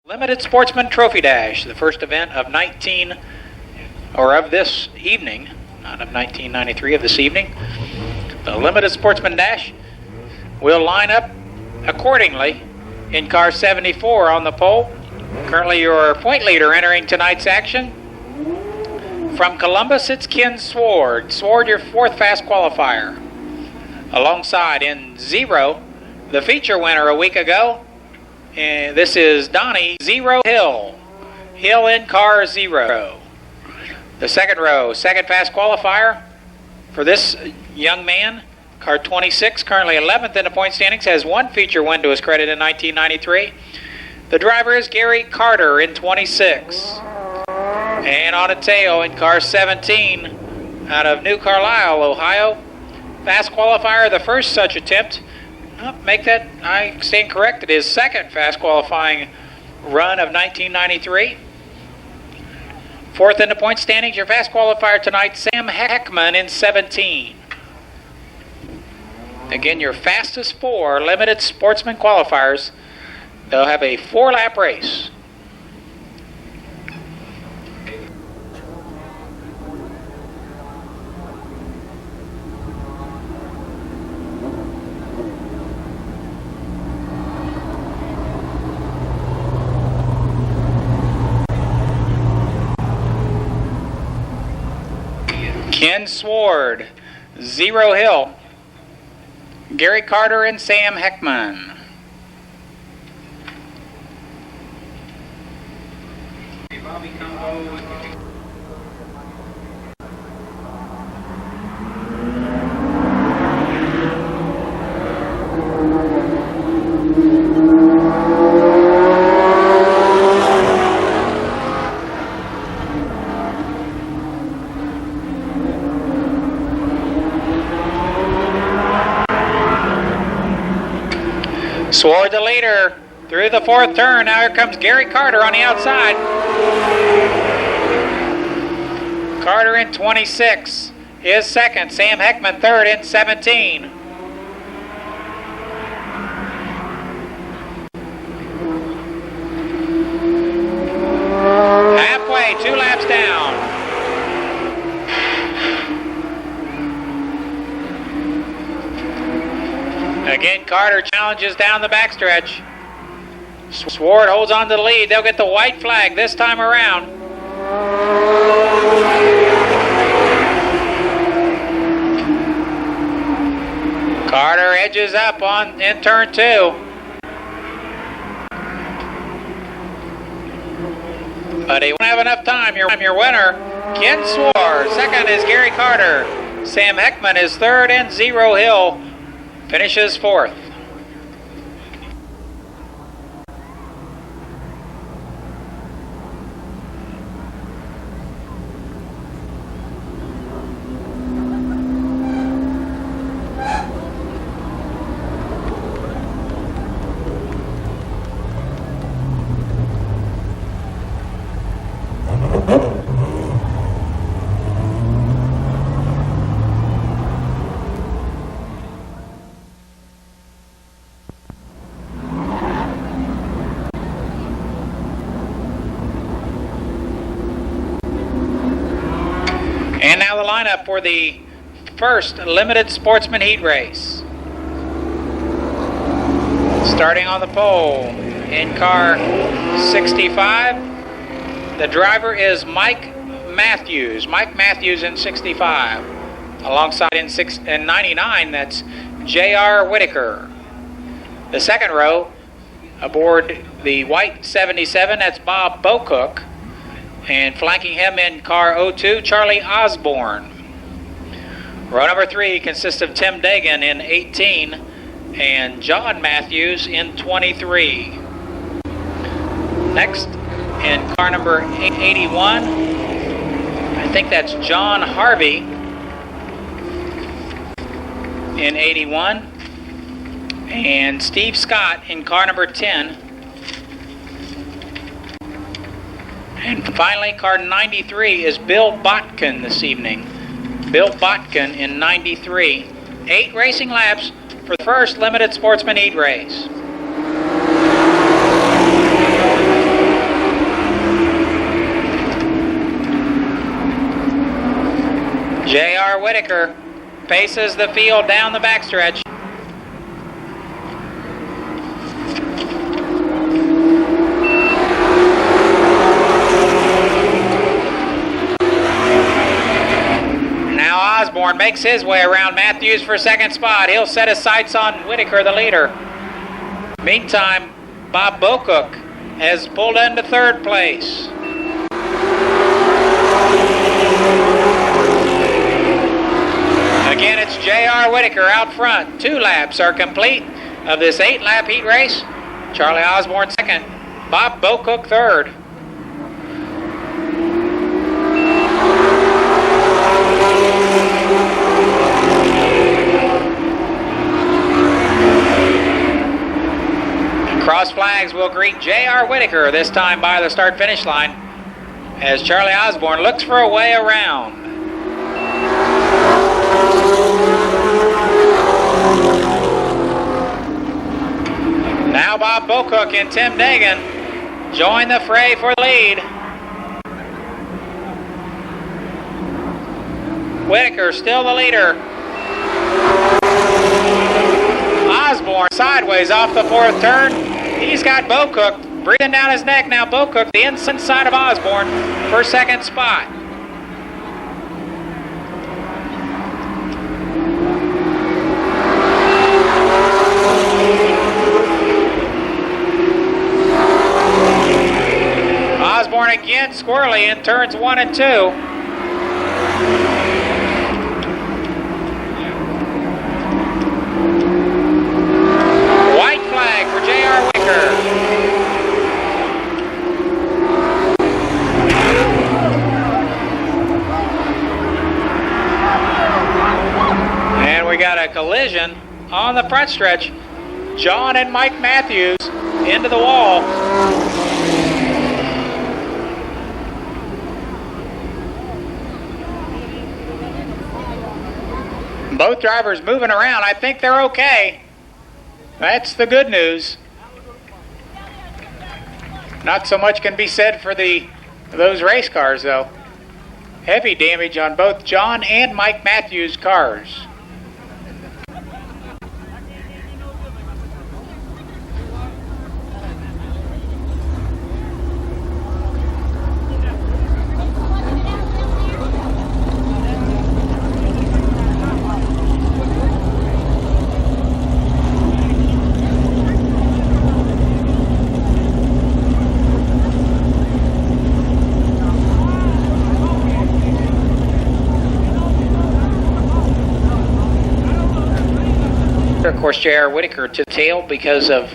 Limited Sportsman Trophy Dash, the first event of this evening, not of 1993, of this evening. The Limited Sportsman Dash will line up accordingly in car 74 on the pole. Currently your point leader entering tonight's action. From Columbus, it's Ken Sword. Sword, your fourth fast qualifier. Alongside in 0, the feature winner a week ago. And this is Donnie Zero Hill. Hill in car 0. The second row, second fast qualifier for this young man. Car 26, currently 11th in the point standings, has one feature win to his credit in 1993. The driver is Gary Carter in 26. And on a tail in car 17 out of New Carlisle, Ohio. Fast qualifier, the first such attempt. I stand corrected, his second fast qualifying run of 1993. Fourth in the point standings, your fast qualifier tonight, Sam Heckman in 17. Again, your fastest 4 limited sportsman qualifiers. They'll have a 4-lap race. Ken Sword, 0 Hill, Gary Carter and Sam Heckman. Sword the leader through the fourth turn. Now here comes Gary Carter on the outside. Carter in 26 is second. Sam Heckman third in 17. Halfway, 2 laps down. Again, Carter challenges down the backstretch. Sword holds on to the lead. They'll get the white flag this time around. Carter edges up in turn 2. But he won't have enough time. Your winner, Ken Sword. Second is Gary Carter. Sam Heckman is third, and 0 Hill finishes fourth. And now the lineup for the first limited sportsman heat race. Starting on the pole in car 65, the driver is Mike Matthews. Mike Matthews in 65. Alongside in 99, that's J.R. Whitaker. The second row, aboard the white 77, that's Bob Bocook. And flanking him in car 02, Charlie Osborne. Row number 3 consists of Tim Dagan in 18 and John Matthews in 23. Next, in car number 81, I think that's John Harvey in 81, and Steve Scott in car number 10. And finally, car 93 is Bill Botkin this evening. Bill Botkin in 93. 8 racing laps for the first limited sportsman heat race. J.R. Whitaker paces the field down the backstretch. Osborne makes his way around Matthews for second spot. He'll set his sights on Whitaker, the leader. Meantime, Bob Bocook has pulled into third place. Again, it's J.R. Whitaker out front. 2 laps are complete of this 8-lap heat race. Charlie Osborne second. Bob Bocook third. Cross flags will greet J.R. Whitaker, this time by the start-finish line, as Charlie Osborne looks for a way around. Now Bob Bocook and Tim Dagan join the fray for the lead. Whitaker still the leader. Osborne sideways off the 4th turn. He's got Bocook breathing down his neck. Now Bocook, the inside of Osborne, for second spot. Osborne again squirrely in turns 1 and 2. For J.R. Whitaker. And we got a collision on the front stretch. John and Mike Matthews into the wall. Both drivers moving around. I think they're okay. That's the good news. Not so much can be said for those race cars, though. Heavy damage on both John and Mike Matthews' cars. Of course, J.R. Whitaker to tail because of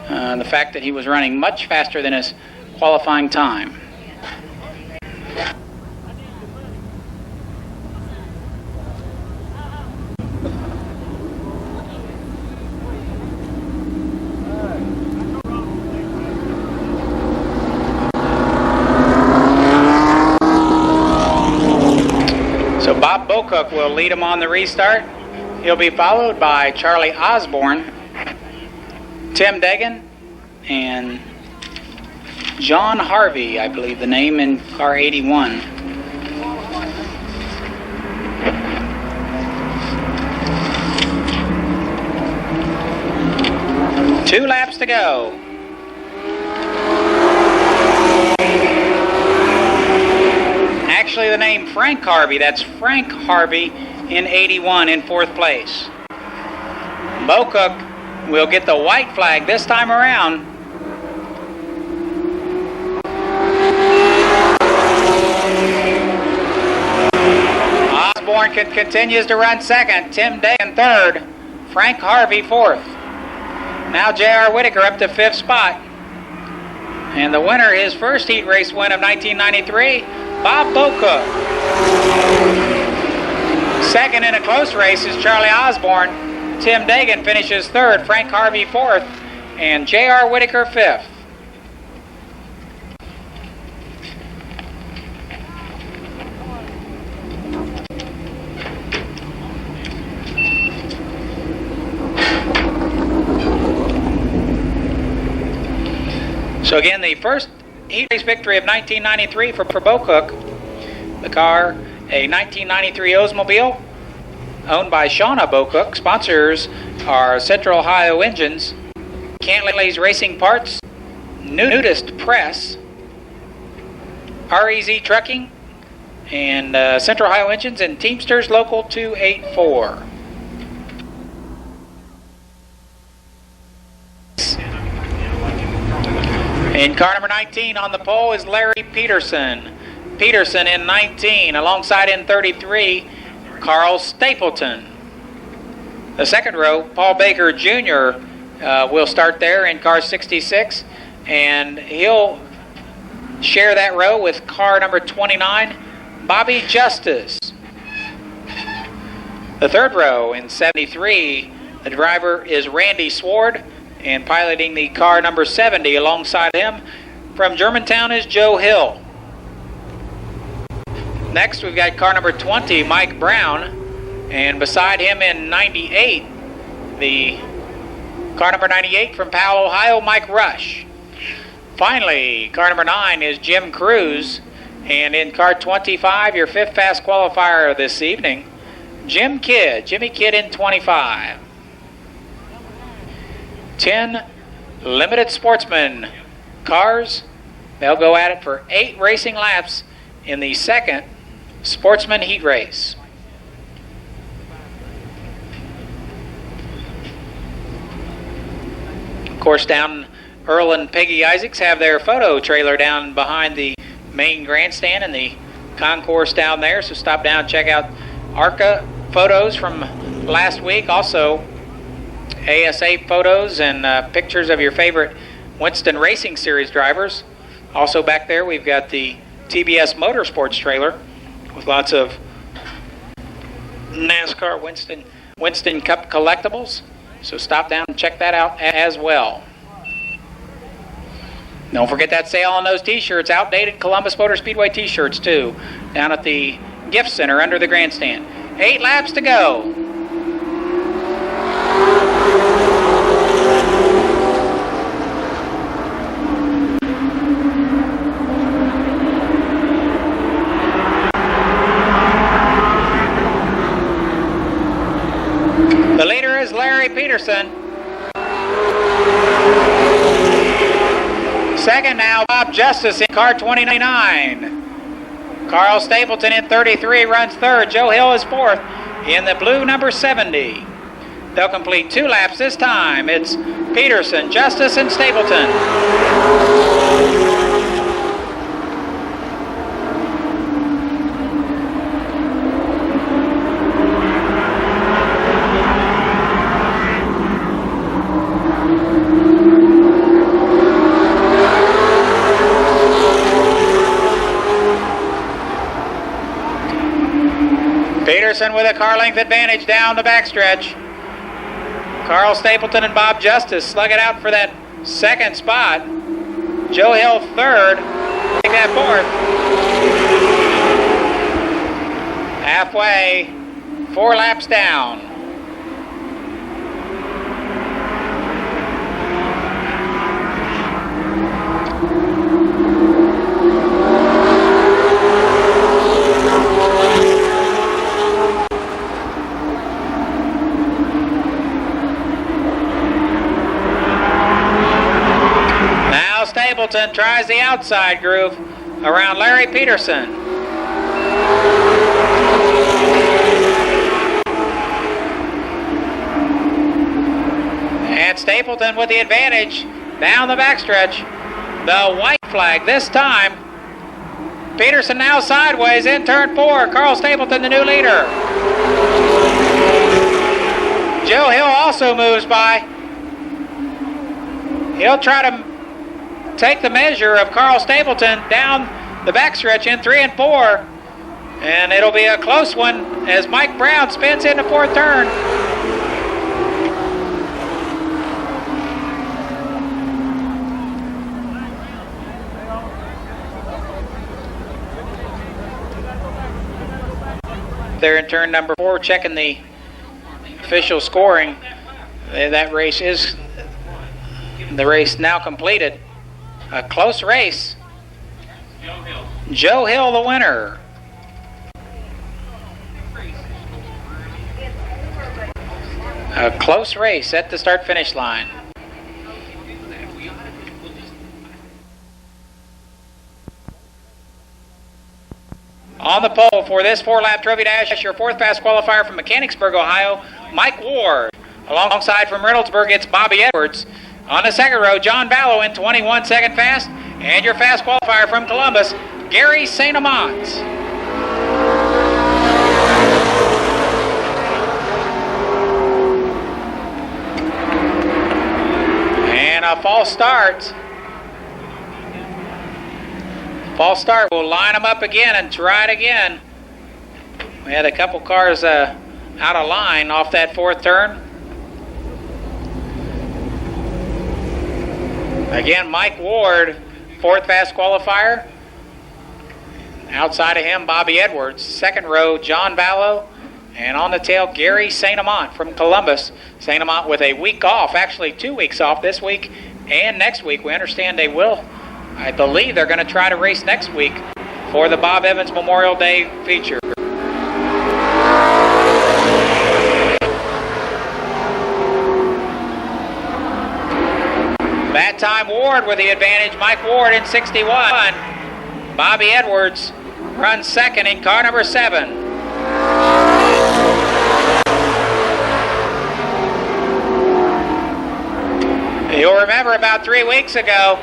the fact that he was running much faster than his qualifying time. So Bob Bocook will lead him on the restart. He'll be followed by Charlie Osborne, Tim Dagan, and John Harvey, I believe the name, in car 81. 2 laps to go. Actually, the name Frank Harvey. That's Frank Harvey in 81 in 4th place. Bo Cook will get the white flag this time around. Osborne continues to run second. Tim Dagan third. Frank Harvey fourth. Now J.R. Whitaker up to 5th spot. And the winner, his first heat race win of 1993, Bob Bo Cook. Second in a close race is Charlie Osborne. Tim Dagan finishes third, Frank Harvey fourth, and J.R. Whitaker fifth. So again, the first heat race victory of 1993 for Bo Cook. The car, a 1993 Oldsmobile, owned by Shauna Bo Cook. Sponsors are Central Ohio Engines, Cantley's Racing Parts, Nudist Press, REZ Trucking, and Central Ohio Engines, and Teamsters Local 284. In car number 19 on the pole is Larry Peterson. Peterson in 19, alongside in 33, Carl Stapleton. The second row, Paul Baker Jr. Will start there in car 66, and he'll share that row with car number 29, Bobby Justice. The third row in 73, the driver is Randy Sward, and piloting the car number 70 alongside him from Germantown is Joe Hill. Next, we've got car number 20, Mike Brown, and beside him in 98, the car number 98 from Powell, Ohio, Mike Rush. Finally, car number 9 is Jim Cruz, and in car 25, your 5th fast qualifier this evening, Jimmy Kidd in 25. 10 limited sportsman cars. They'll go at it for 8 racing laps in the second sportsman heat race. Of course, down Earl and Peggy Isaacs have their photo trailer down behind the main grandstand and the concourse down there, so stop down and check out ARCA photos from last week. Also, ASA photos and pictures of your favorite Winston Racing Series drivers. Also back there we've got the TBS Motorsports trailer with lots of NASCAR Winston Cup collectibles. So stop down and check that out as well. Don't forget that sale on those t-shirts, outdated Columbus Motor Speedway t-shirts too, down at the gift center under the grandstand. 8 laps to go. The leader is Larry Peterson. Second now, Bob Justice in car 29. Carl Stapleton in 33 runs third. Joe Hill is fourth in the blue number 70. They'll complete 2 laps this time. It's Peterson, Justice, and Stapleton. Peterson with a car length advantage down the backstretch. Carl Stapleton and Bob Justice slug it out for that second spot. Joe Hill third. Take that fourth. Halfway, 4 laps down. Stapleton tries the outside groove around Larry Peterson. And Stapleton with the advantage down the backstretch. The white flag this time. Peterson now sideways in turn 4. Carl Stapleton, the new leader. Joe Hill also moves by. He'll try to take the measure of Carl Stapleton down the backstretch in 3 and 4. And it'll be a close one as Mike Brown spins into 4th turn. There in turn number 4, checking the official scoring. That race is the race now completed. A close race. Joe Hill the winner. A close race at the start-finish line. On the pole for this 4-lap Trophy Dash, your 4th fast qualifier from Mechanicsburg, Ohio, Mike Ward. Alongside from Reynoldsburg, it's Bobby Edwards. On the second row, John Ballo in 21-second fast. And your fast qualifier from Columbus, Gary St. Amant. And a false start. False start. We'll line them up again and try it again. We had a couple cars out of line off that 4th turn. Again, Mike Ward, 4th fast qualifier. Outside of him, Bobby Edwards. Second row, John Ballo. And on the tail, Gary St. Amant from Columbus. St. Amant with a week off, actually 2 weeks off this week and next week. We understand they will. I believe they're going to try to race next week for the Bob Evans Memorial Day feature. That time Ward with the advantage. Mike Ward in 61. Bobby Edwards runs second in car number 7. You'll remember about 3 weeks ago,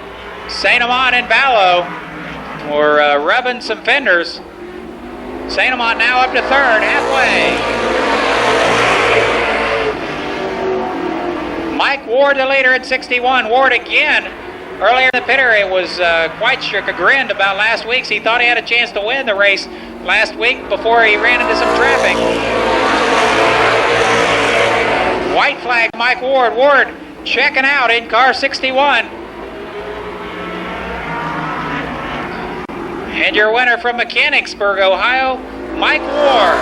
St. Amant and Ballo were rubbing some fenders. St. Amant now up to 3rd, halfway. Mike Ward the leader at 61. Ward again. Earlier in the pit area was quite chagrined about last week's. He thought he had a chance to win the race last week before he ran into some traffic. White flag, Mike Ward. Ward checking out in car 61. And your winner from Mechanicsburg, Ohio, Mike Ward.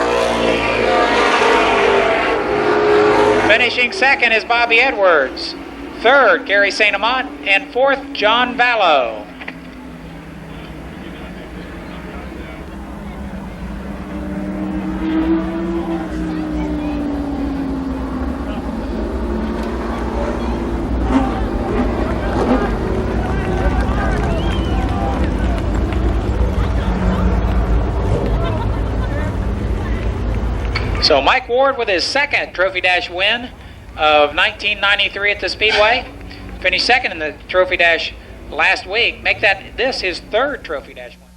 Finishing second is Bobby Edwards. Third, Gary St. Amant. And 4th, John Ballo. So Mike Ward with his second Trophy Dash win of 1993 at the Speedway. Finished second in the Trophy Dash last week. Make this his 3rd Trophy Dash win.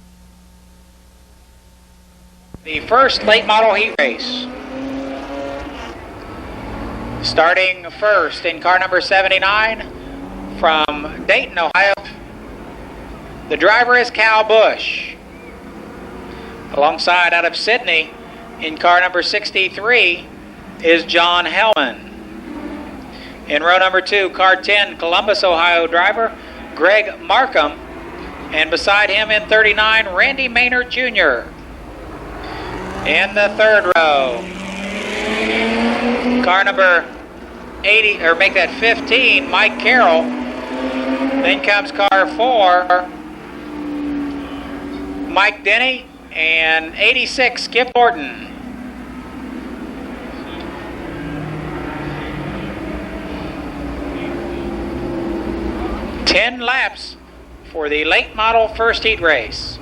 The first late model heat race. Starting first in car number 79 from Dayton, Ohio. The driver is Cal Bush. Alongside out of Sydney, in car number 63 is John Hellman. In row number 2, car 10, Columbus, Ohio driver Greg Markham. And beside him in 39, Randy Maynard Jr. In the 3rd row, car number 80, or make that 15, Mike Carroll. Then comes car 4, Mike Denny. And 86, Skip Thornton. Ten laps for the late model first heat race.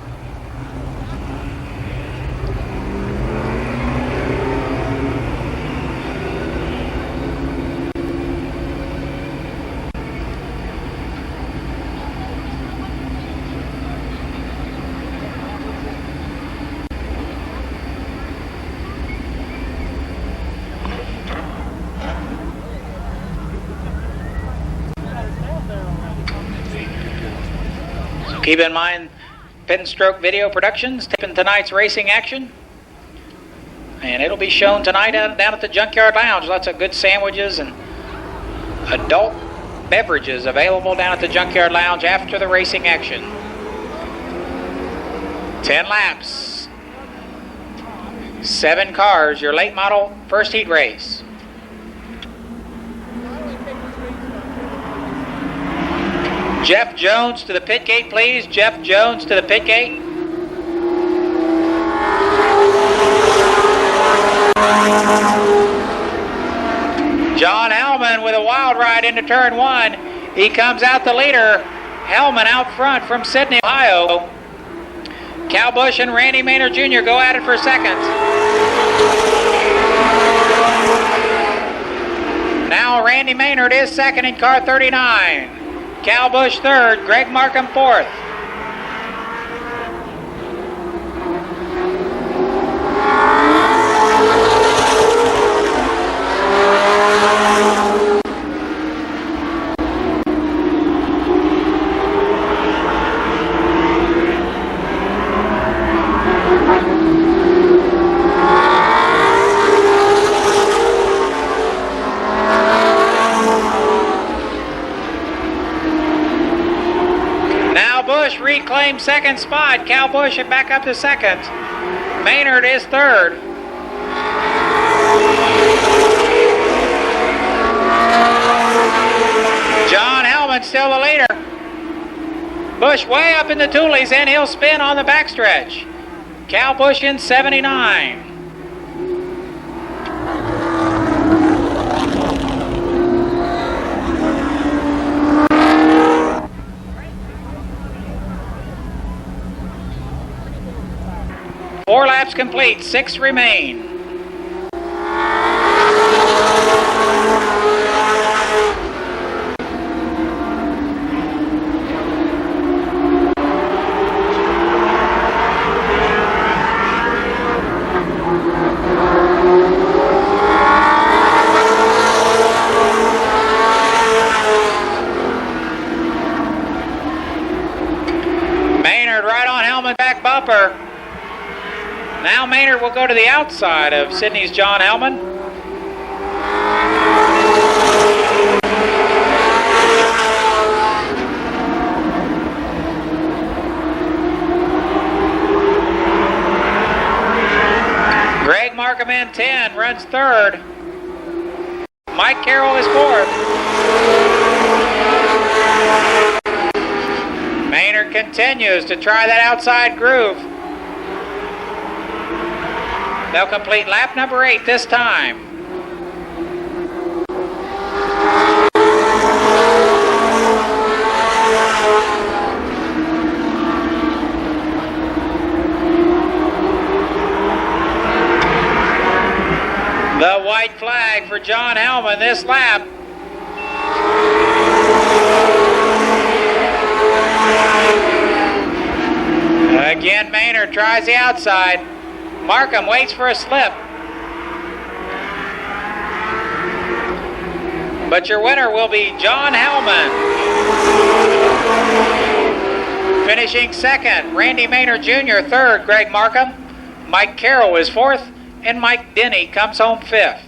Keep in mind, Pin Stroke Video Productions taping tonight's racing action. And it'll be shown tonight down at the Junkyard Lounge. Lots of good sandwiches and adult beverages available down at the Junkyard Lounge after the racing action. 10 laps. 7 cars, your late model first heat race. Jeff Jones to the pit gate, please. Jeff Jones to the pit gate. John Hellman with a wild ride into turn 1. He comes out the leader. Hellman out front from Sydney, Ohio. Cal Busch and Randy Maynard Jr. go at it for second. Now Randy Maynard is second in car 39. Cal Busch third, Greg Markham fourth. Reclaimed second spot. Cal Busch back up to second. Maynard is third. John Hellman still the leader. Busch way up in the Toolies, and he'll spin on the backstretch. Cal Busch in 79. Four laps complete, 6 remain. Maynard right on Hellman's back bumper. Now Maynard will go to the outside of Sydney's John Hellman. Greg Markham in 10, runs third. Mike Carroll is fourth. Maynard continues to try that outside groove. They'll complete lap number 8 this time. The white flag for John Hellman this lap. Again, Maynard tries the outside. Markham waits for a slip. But your winner will be John Hellman. Finishing second, Randy Maynard Jr. third, Greg Markham. Mike Carroll is fourth, and Mike Denny comes home fifth.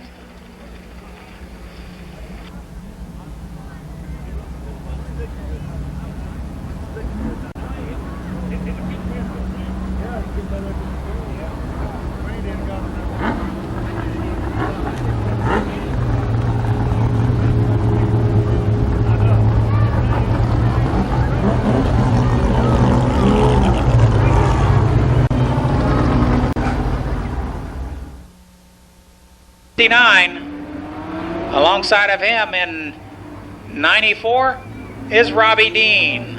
Alongside of him in 94 is Robbie Dean.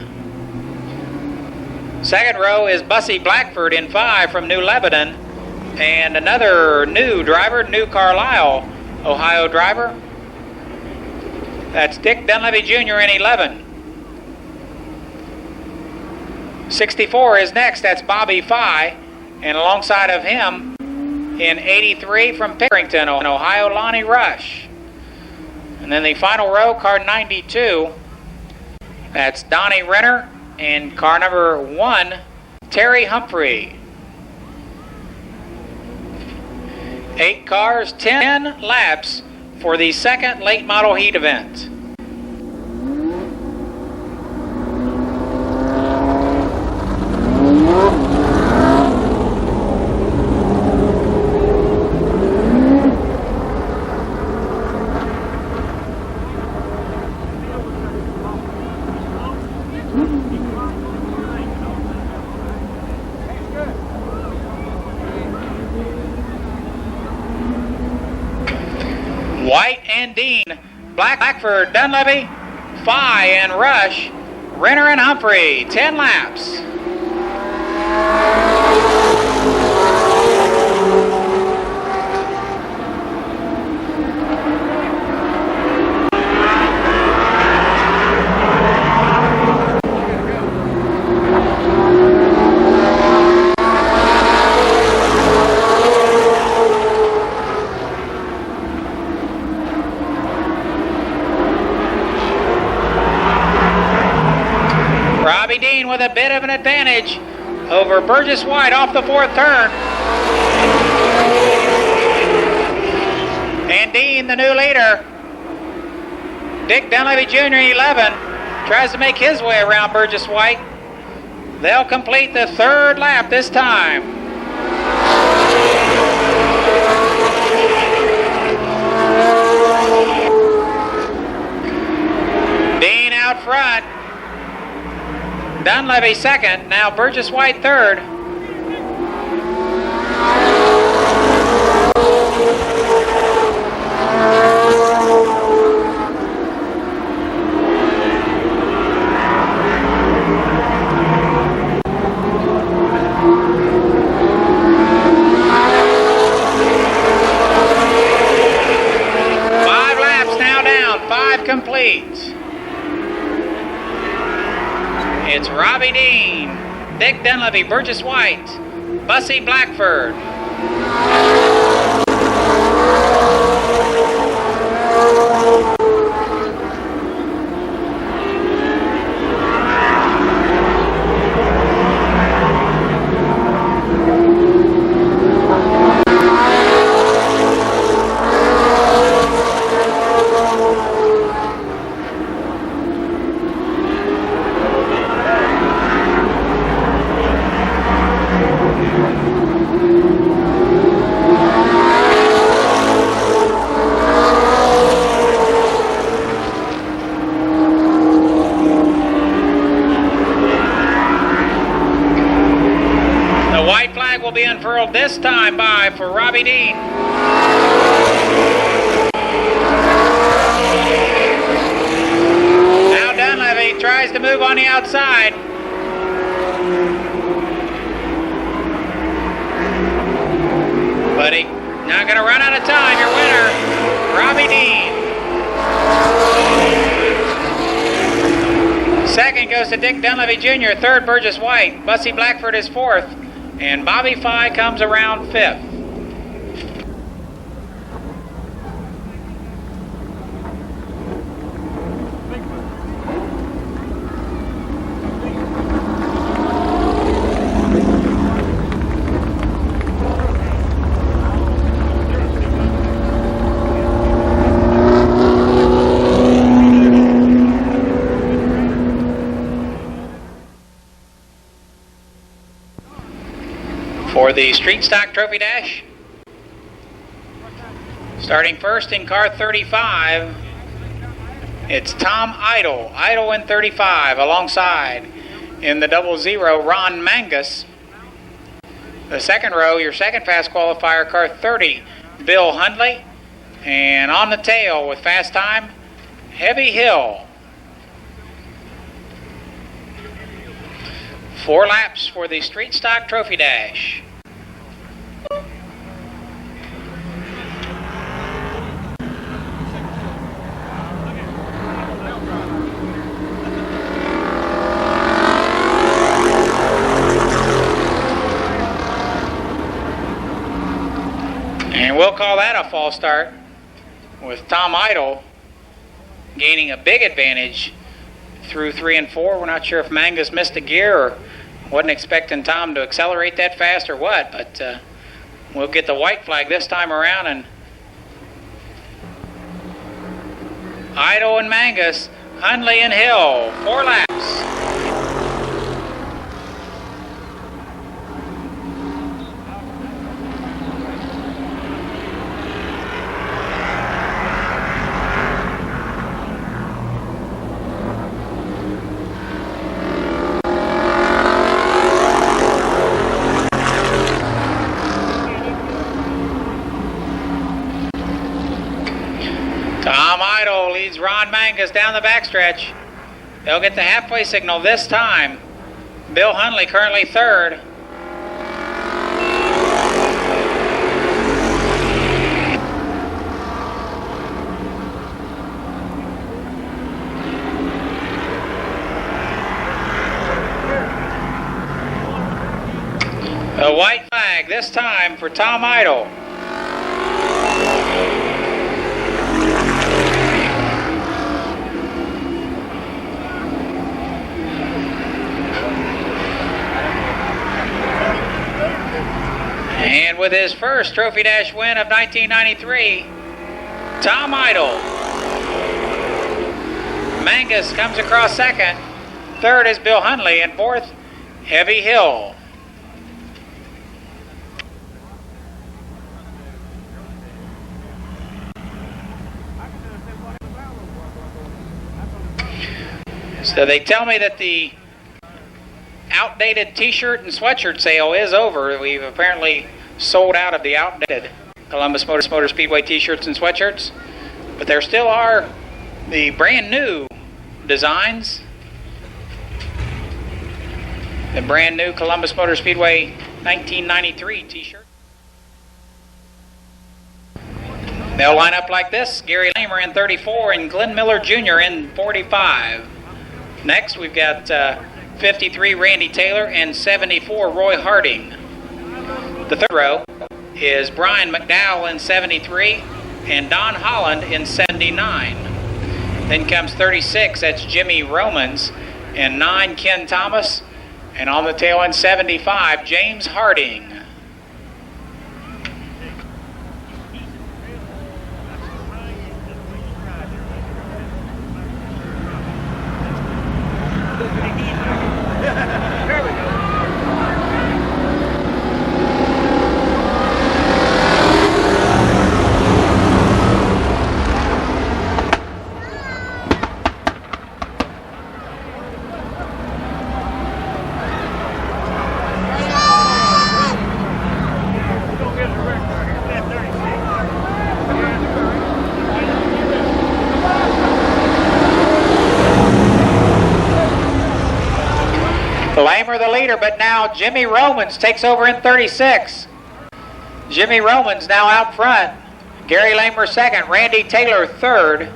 Second row is Bussy Blackford in 5 from New Lebanon. And another new driver, New Carlisle, Ohio driver. That's Dick Dunleavy Jr. in 11. 64 is next, that's Bobby Fye. And alongside of him in 83 from Pennington, Ohio, Lonnie Rush. And then the final row, car 92, that's Donnie Renner. And car number 1, Terry Humphrey. 8 cars, 10 laps for the second late model heat event. White and Dean, Blackford, Dunleavy, Fye and Rush, Renner and Humphrey, 10 laps. Robbie Dean with a bit of an advantage over Burgess White off the 4th turn. And Dean, the new leader. Dick Dunleavy Jr. 11 tries to make his way around Burgess White. They'll complete the 3rd lap this time. Dean out front. Dunleavy 2nd, now Burgess White 3rd. Five laps now down, 5 complete. It's Robbie Dean, Dick Dunleavy, Burgess White, Bussy Blackford. Will be unfurled this time by for Robbie Dean. Now Dunleavy tries to move on the outside. But he's not going to run out of time. Your winner, Robbie Dean. Second goes to Dick Dunleavy Jr., 3rd Burgess White. Bussy Blackford is 4th. And Bobby Fye comes around 5th. For the Street Stock Trophy Dash, starting first in car 35, it's Tom Idle. Idle in 35 alongside in the 00 Ron Mangus. The second row, your second fast qualifier, car 30, Bill Hundley. And on the tail with fast time, Heavy Hill. 4 laps for the Street Stock Trophy Dash. And we'll call that a false start, with Tom Idle gaining a big advantage through 3 and 4. We're not sure if Mangus missed a gear or wasn't expecting Tom to accelerate that fast or what, but we'll get the white flag this time around. And Idle and Mangus, Hundley and Hill, 4 laps. Tom Idle leads Ron Mangus down the backstretch. They'll get the halfway signal this time. Bill Hundley currently 3rd. A white flag this time for Tom Idle. And with his first Trophy Dash win of 1993, Tom Idle. Mangus comes across 2nd. 3rd is Bill Hundley, and 4th, Heavy Hill. So they tell me that the outdated t-shirt and sweatshirt sale is over. We've apparently sold out of the outdated Columbus Motor Speedway t-shirts and sweatshirts, but there still are the brand new designs, the brand new Columbus Motor Speedway 1993 t-shirt. They'll line up like this: Gary Lamer in 34 and Glenn Miller Jr. in 45. Next we've got 53 Randy Taylor and 74 Roy Harding. The 3rd row is Brian McDowell in 73 and Don Holland in 79. Then comes 36, that's Jimmy Romans, and 9 Ken Thomas, and on the tail end 75 James Harding. Lamer the leader, but now Jimmy Romans takes over in 36. Jimmy Romans now out front. Gary Lamer 2nd, Randy Taylor 3rd.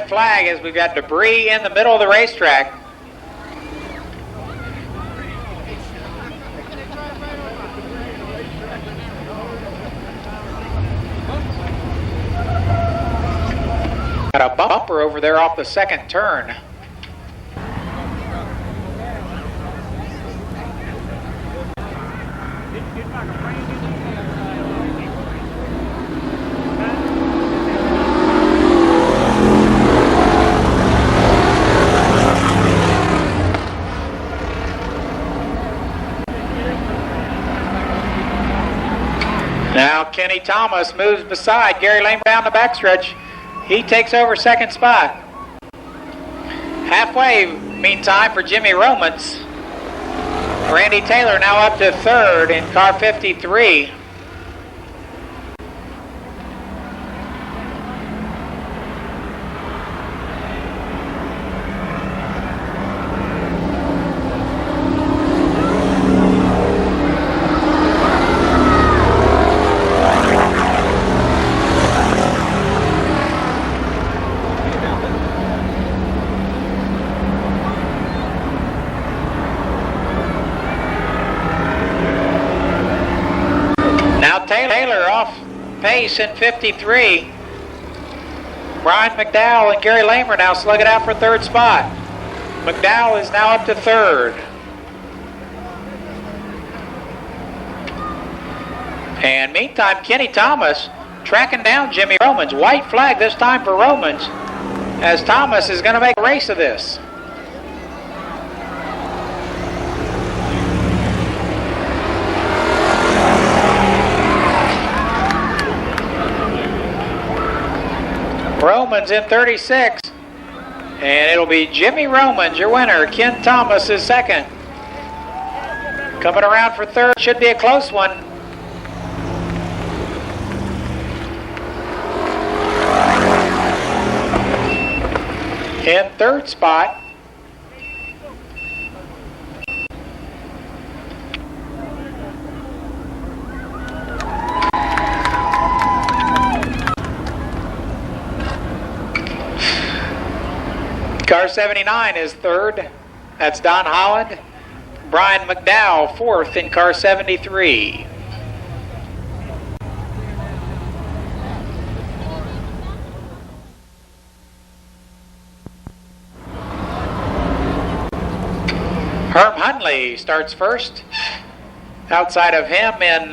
Flag as we've got debris in the middle of the racetrack. Got a bumper over there off the 2nd turn. Kenny Thomas moves beside Gary Lehman down the backstretch. He takes over second spot. Halfway, meantime, for Jimmy Romans. Randy Taylor now up to third in car 53. Taylor off pace in 53. Brian McDowell and Gary Lamer now slug it out for third spot. McDowell is now up to third. And meantime, Kenny Thomas tracking down Jimmy Romans. White flag this time for Romans, as Thomas is going to make a race of this. Romans in 36, and it'll be Jimmy Romans, your winner. Ken Thomas is second. Coming around for third, should be a close one. In third spot, car 79 is third. That's Don Holland. Brian McDowell fourth in car 73. Herm Hunley starts first. Outside of him in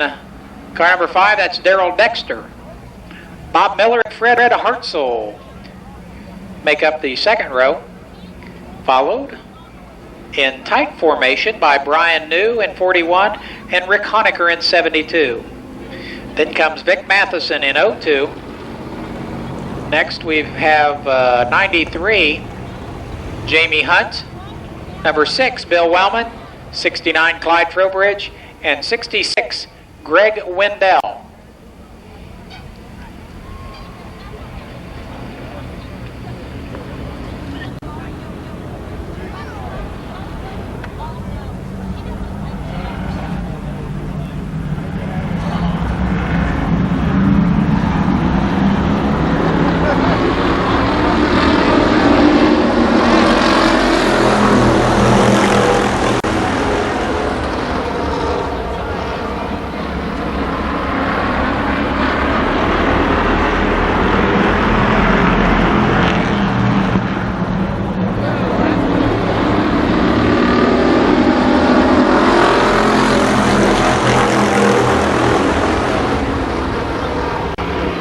car number 5, that's Darrell Dexter. Bob Miller and Fred Hartzell make up the second row, followed in tight formation by Brian New in 41 and Rick Honecker in 72. Then comes Vic Matheson in 02. Next we have 93, Jamie Hunt. Number 6, Bill Wellman. 69, Clyde Trowbridge. And 66, Greg Wendell.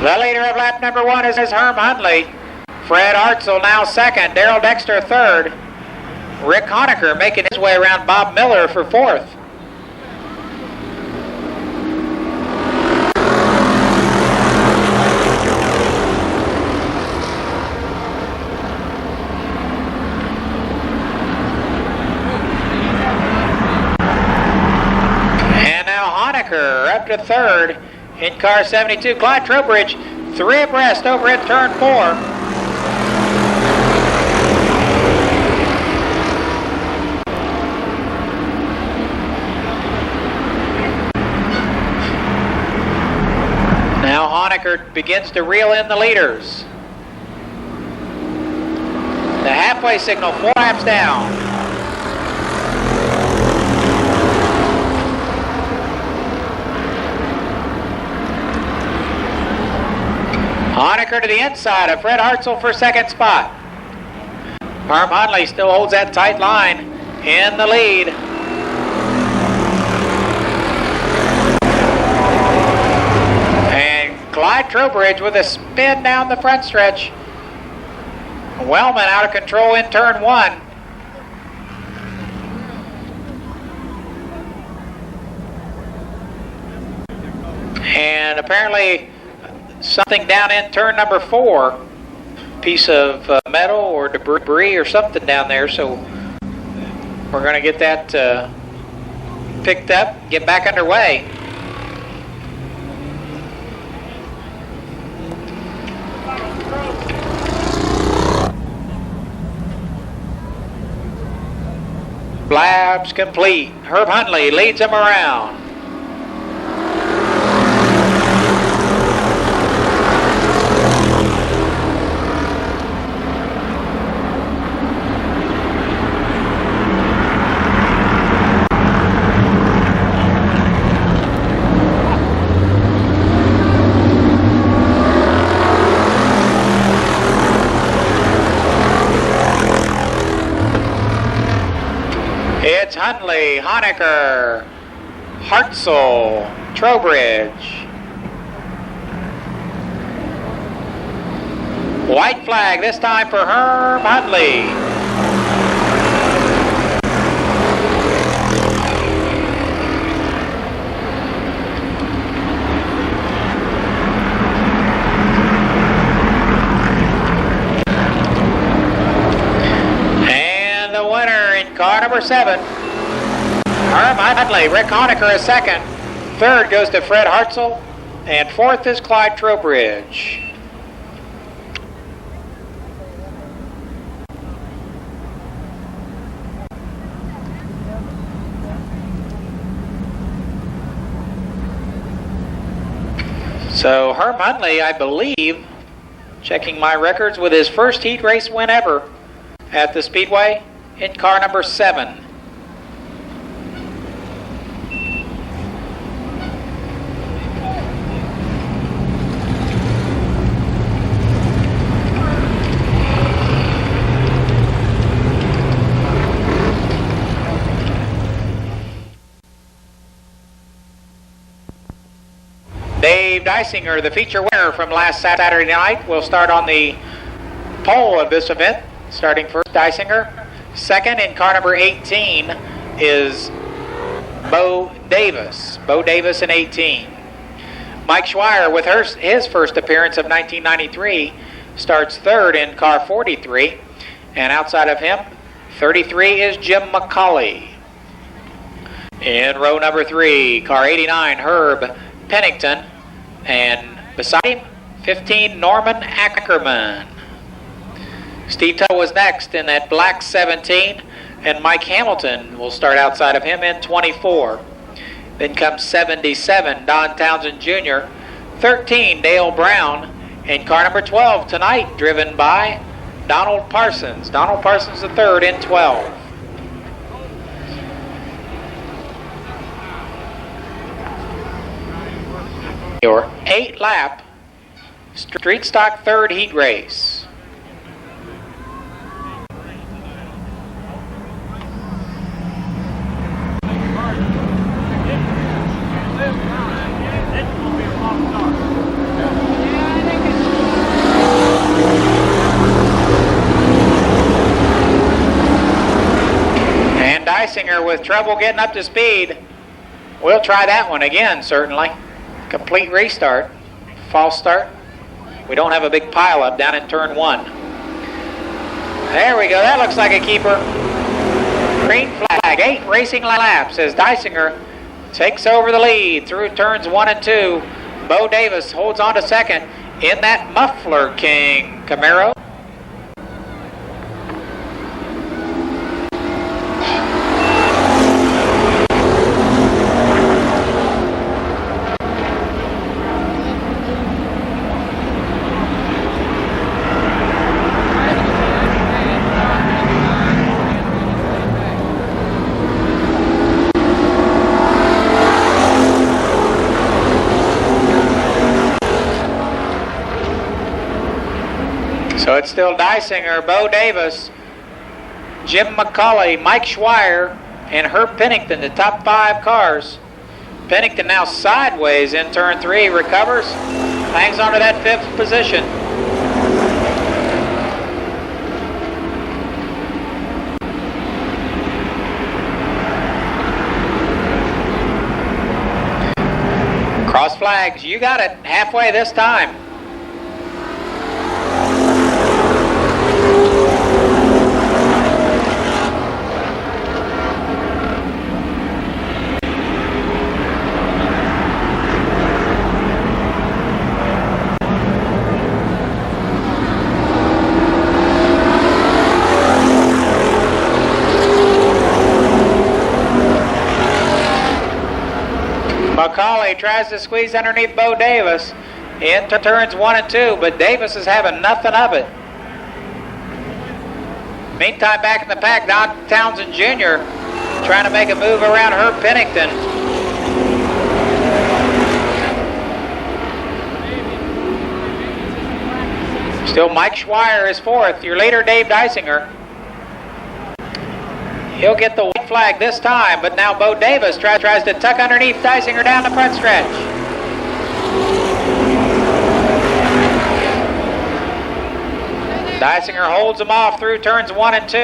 The leader of lap number 1 is Herm Hunley. Fred Hartzell now second. Darrell Dexter third. Rick Honecker making his way around Bob Miller for fourth. And now Honecker up to third. In car 72, Clyde Trowbridge, 3 abreast over at turn 4. Now Honecker begins to reel in the leaders. The halfway signal, 4 laps down. Honecker to the inside of Fred Hartzell for second spot. Herm Hunley still holds that tight line in the lead. And Clyde Trowbridge with a spin down the front stretch. Wellman out of control in turn 1. and apparently something down in turn number 4, piece of metal or debris or something down there, so we're going to get that picked up, get back underway. Laps complete. Herb Huntley leads them around. It's Huntley, Honecker, Hartzell, Trowbridge. White flag this time for Herb Huntley. And the winner in car number 7. Herb Huntley. Rick Honecker is second. Third goes to Fred Hartzell. And fourth is Clyde Trowbridge. So Herb Huntley, I believe, checking my records, with his first heat race win ever at the Speedway in car number 7. Dave Dysinger, the feature winner from last Saturday night, will start on the pole of this event. Starting first, Dysinger. Second, in car number 18, is Bo Davis. Bo Davis in 18. Mike Schweier, with his first appearance of 1993, starts third in car 43. And outside of him, 33 is Jim McCauley. In row number 3, car 89, Herb Pennington. And beside him, 15, Norman Ackerman. Steve Tuttle was next in that black 17, and Mike Hamilton will start outside of him in 24. Then comes 77, Don Townsend Jr., 13, Dale Brown, and car number 12 tonight, driven by Donald Parsons. Donald Parsons the third in 12. Your 8-lap street stock third heat race. And Dysinger with trouble getting up to speed. We'll try that one again, certainly. Complete restart, false start. We don't have a big pile up down in turn 1. There we go, that looks like a keeper. Green flag, 8 racing laps as Dysinger takes over the lead through turns 1 and 2. Bo Davis holds on to second in that Muffler King Camaro. So it's still Dysinger, Bo Davis, Jim McCauley, Mike Schweier, and Herb Pennington, the top 5 cars. Pennington now sideways in turn 3, recovers, hangs on to that 5th position. Cross flags. You got it halfway this time. McCauley tries to squeeze underneath Bo Davis into turns 1 and 2, but Davis is having nothing of it. Meantime, back in the pack, Don Townsend Jr. trying to make a move around Herb Pennington. Still Mike Schweier is fourth. Your leader, Dave Dysinger. He'll get the white flag this time, but now Bo Davis tries to tuck underneath Dysinger down the front stretch. Dysinger holds him off through turns 1 and 2.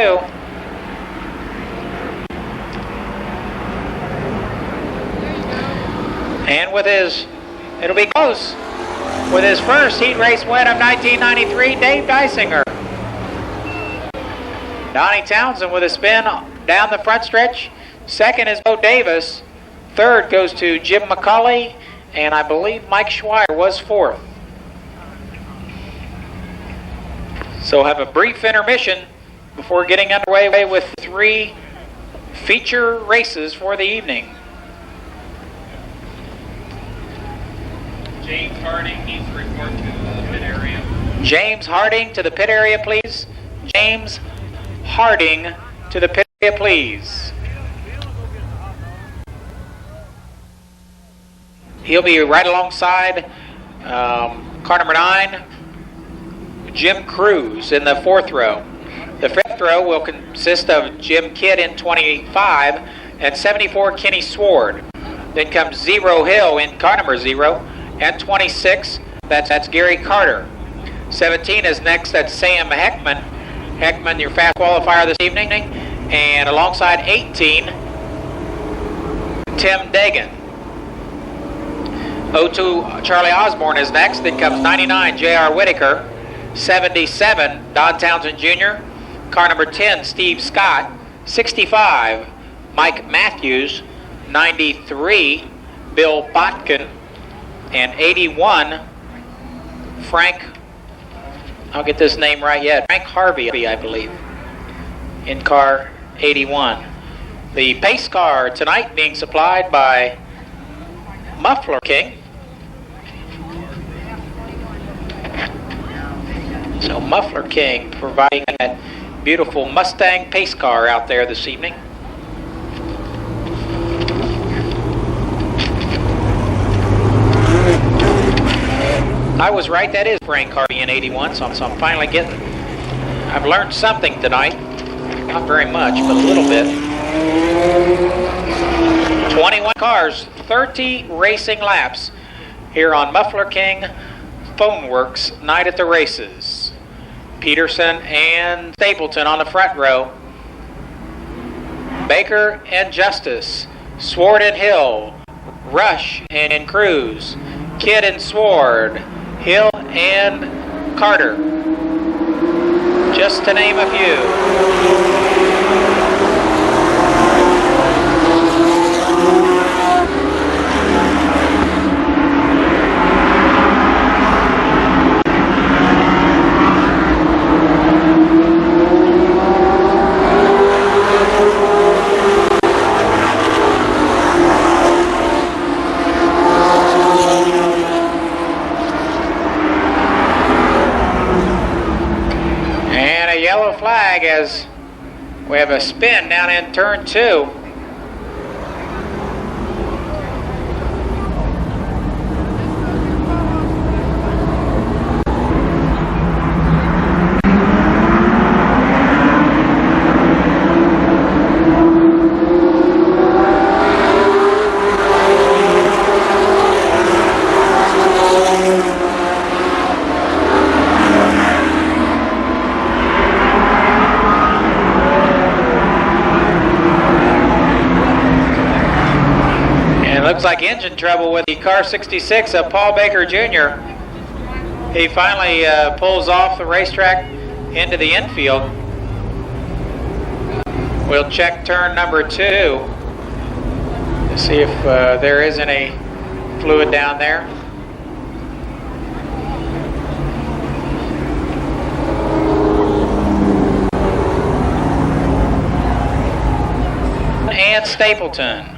And with it'll be close. With his first heat race win of 1993, Dave Dysinger. Donnie Townsend with a spin down the front stretch. Second is Bo Davis. Third goes to Jim McCauley, and I believe Mike Schweier was fourth. So have a brief intermission before getting underway with 3 feature races for the evening. James Harding needs to report to the pit area. James Harding to the pit area, please. James Harding to the pit area, please. He'll be right alongside car number 9, Jim Cruz in the 4th row. The 5th row will consist of Jim Kidd in 25 and 74 Kenny Sword. Then comes Zero Hill in car number 0 and 26. That's Gary Carter. 17 is next. That's Sam Heckman. Heckman, your fast qualifier this evening. And alongside 18, Tim Dagan. 02 Charlie Osborne is next. Then comes 99 J.R. Whitaker. 77 Don Townsend Jr. Car number 10 Steve Scott. 65 Mike Matthews. 93 Bill Botkin. And 81 Frank, I'll get this name right yet, Frank Harvey, I believe, in car 81. The pace car tonight being supplied by Muffler King. So Muffler King providing that beautiful Mustang pace car out there this evening. I was right, that is Frank Harvey in 81, so I'm finally I've learned something tonight. Not very much, but a little bit. 21 cars, 30 racing laps here on Muffler King Phoneworks Night at the Races. Peterson and Stapleton on the front row. Baker and Justice, Sword and Hill, Rush and Cruz, Kidd and Sword, Hill and Carter, just to name a few. Flag as we have a spin down in turn 2. Looks like engine trouble with the car 66 of Paul Baker Jr. He finally pulls off the racetrack into the infield. We'll check turn number 2 to see if there is any fluid down there. And Stapleton.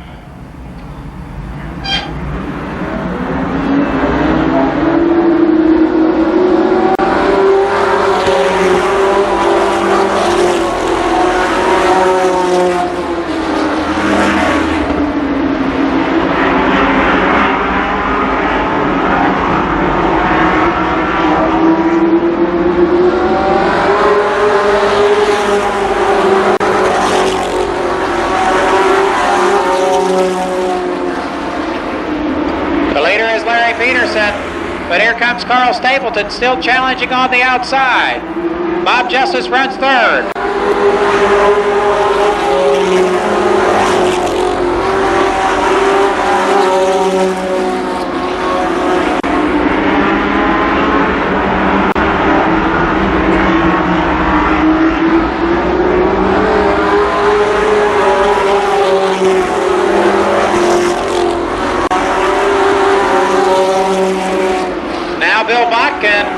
But here comes Carl Stapleton, still challenging on the outside. Bob Justice runs third.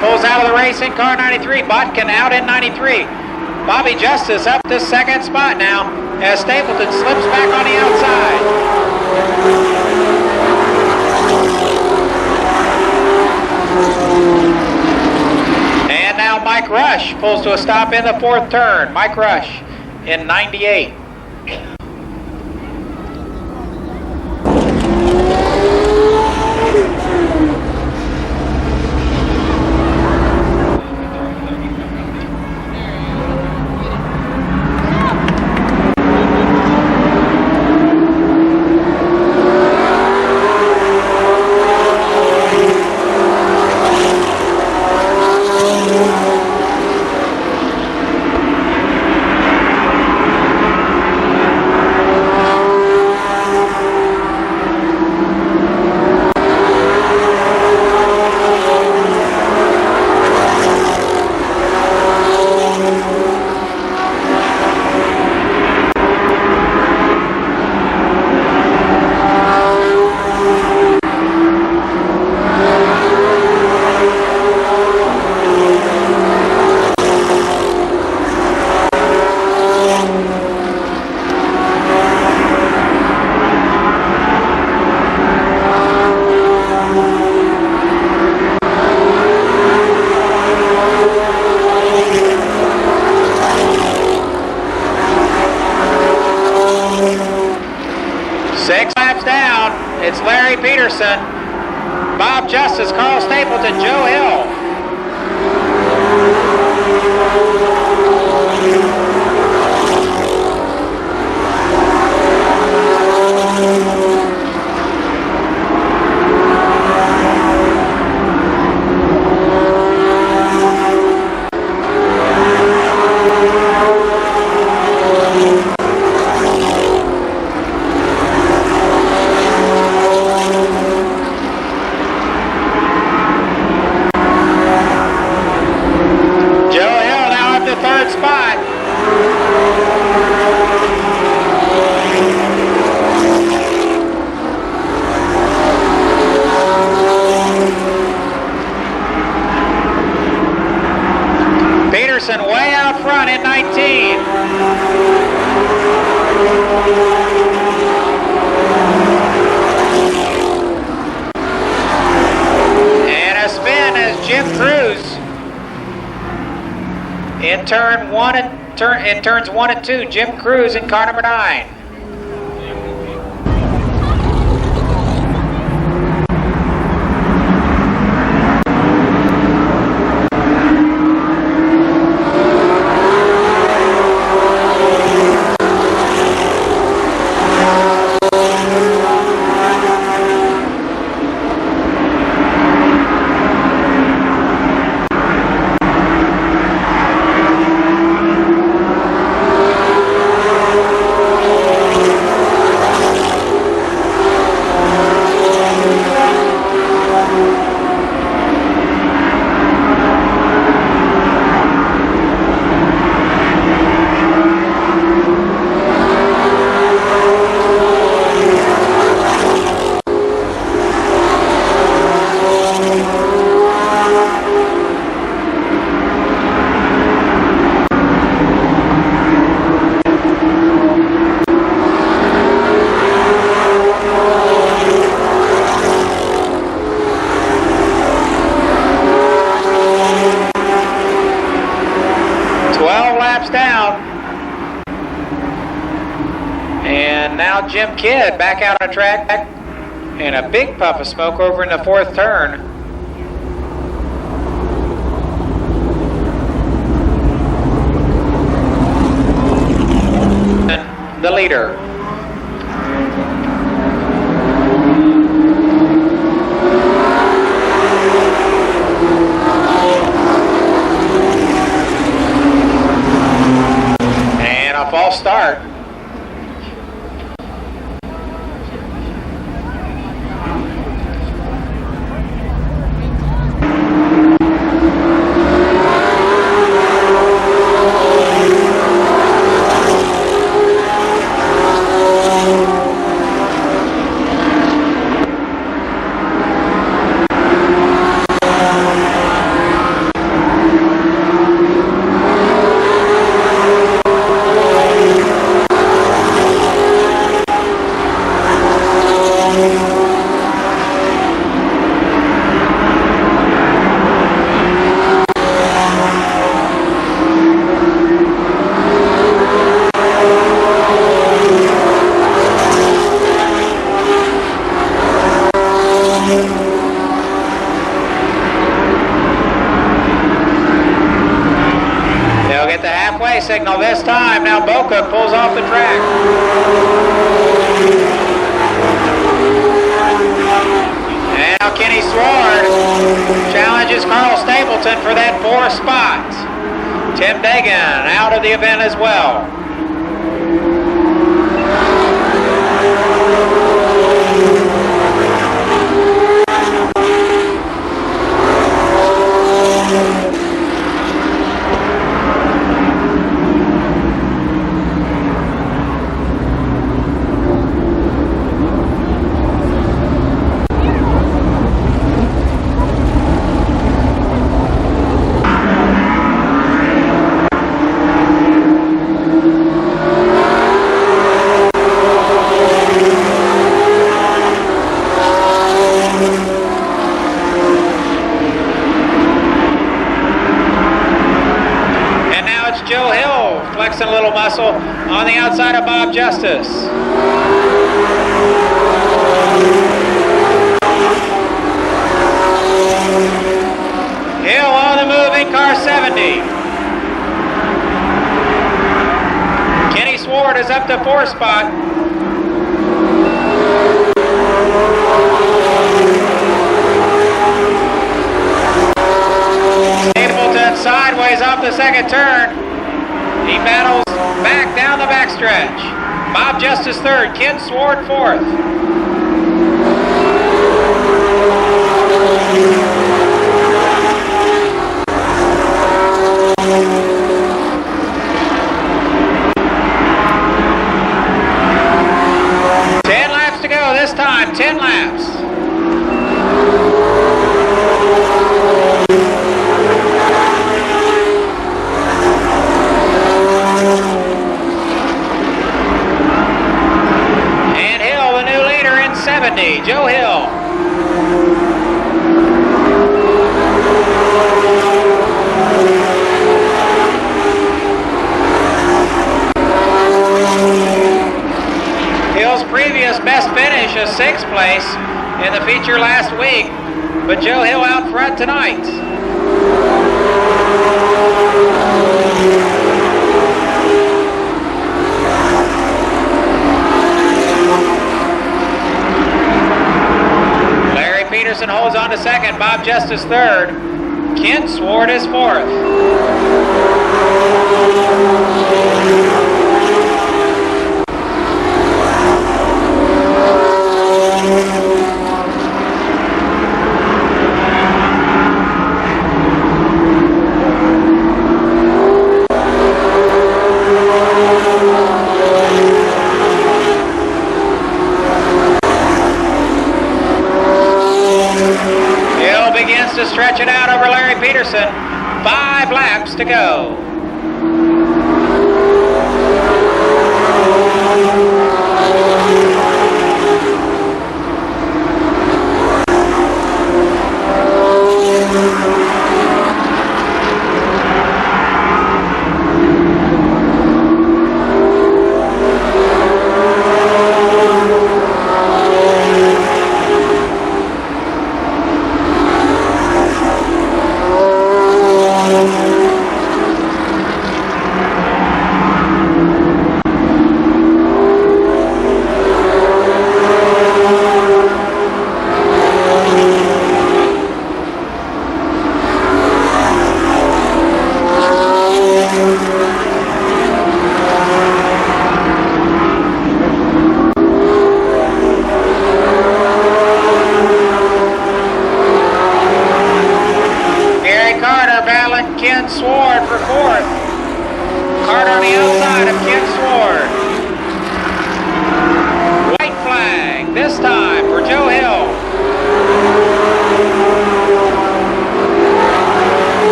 Pulls out of the race in car 93. Botkin out in 93. Bobby Justice up to second spot now as Stapleton slips back on the outside. And now Mike Rush pulls to a stop in the 4th turn. Mike Rush in 98. It's Larry Peterson, Bob Justice, Carl Stapleton, Joe Hill. Way out front in 19. And a spin as Jim Cruz in turns 1 and 2. Jim Cruz in car number 9. 12 laps down. And now Jim Kidd back out on track. And a big puff of smoke over in the fourth turn. The leader. And a false start. Signal this time. Now Boca pulls off the track. And now Kenny Sward challenges Carl Stapleton for that 4th spot. Tim Dagan out of the event as well. A little muscle on the outside of Bob Justice. Hill on the move in car 70. Kenny Sward is up to 4th spot. Stapleton sideways off the 2nd turn. He battles back down the backstretch. Bob Justice 3rd, Ken Sward 4th. Ten laps to go this time, 10 laps. Joe Hill. Hill's previous best finish is 6th place in the feature last week, but Joe Hill out front tonight. Peterson holds on to 2nd, Bob Justice 3rd, Kent Sward is 4th. To stretch it out over Larry Peterson. 5 laps to go.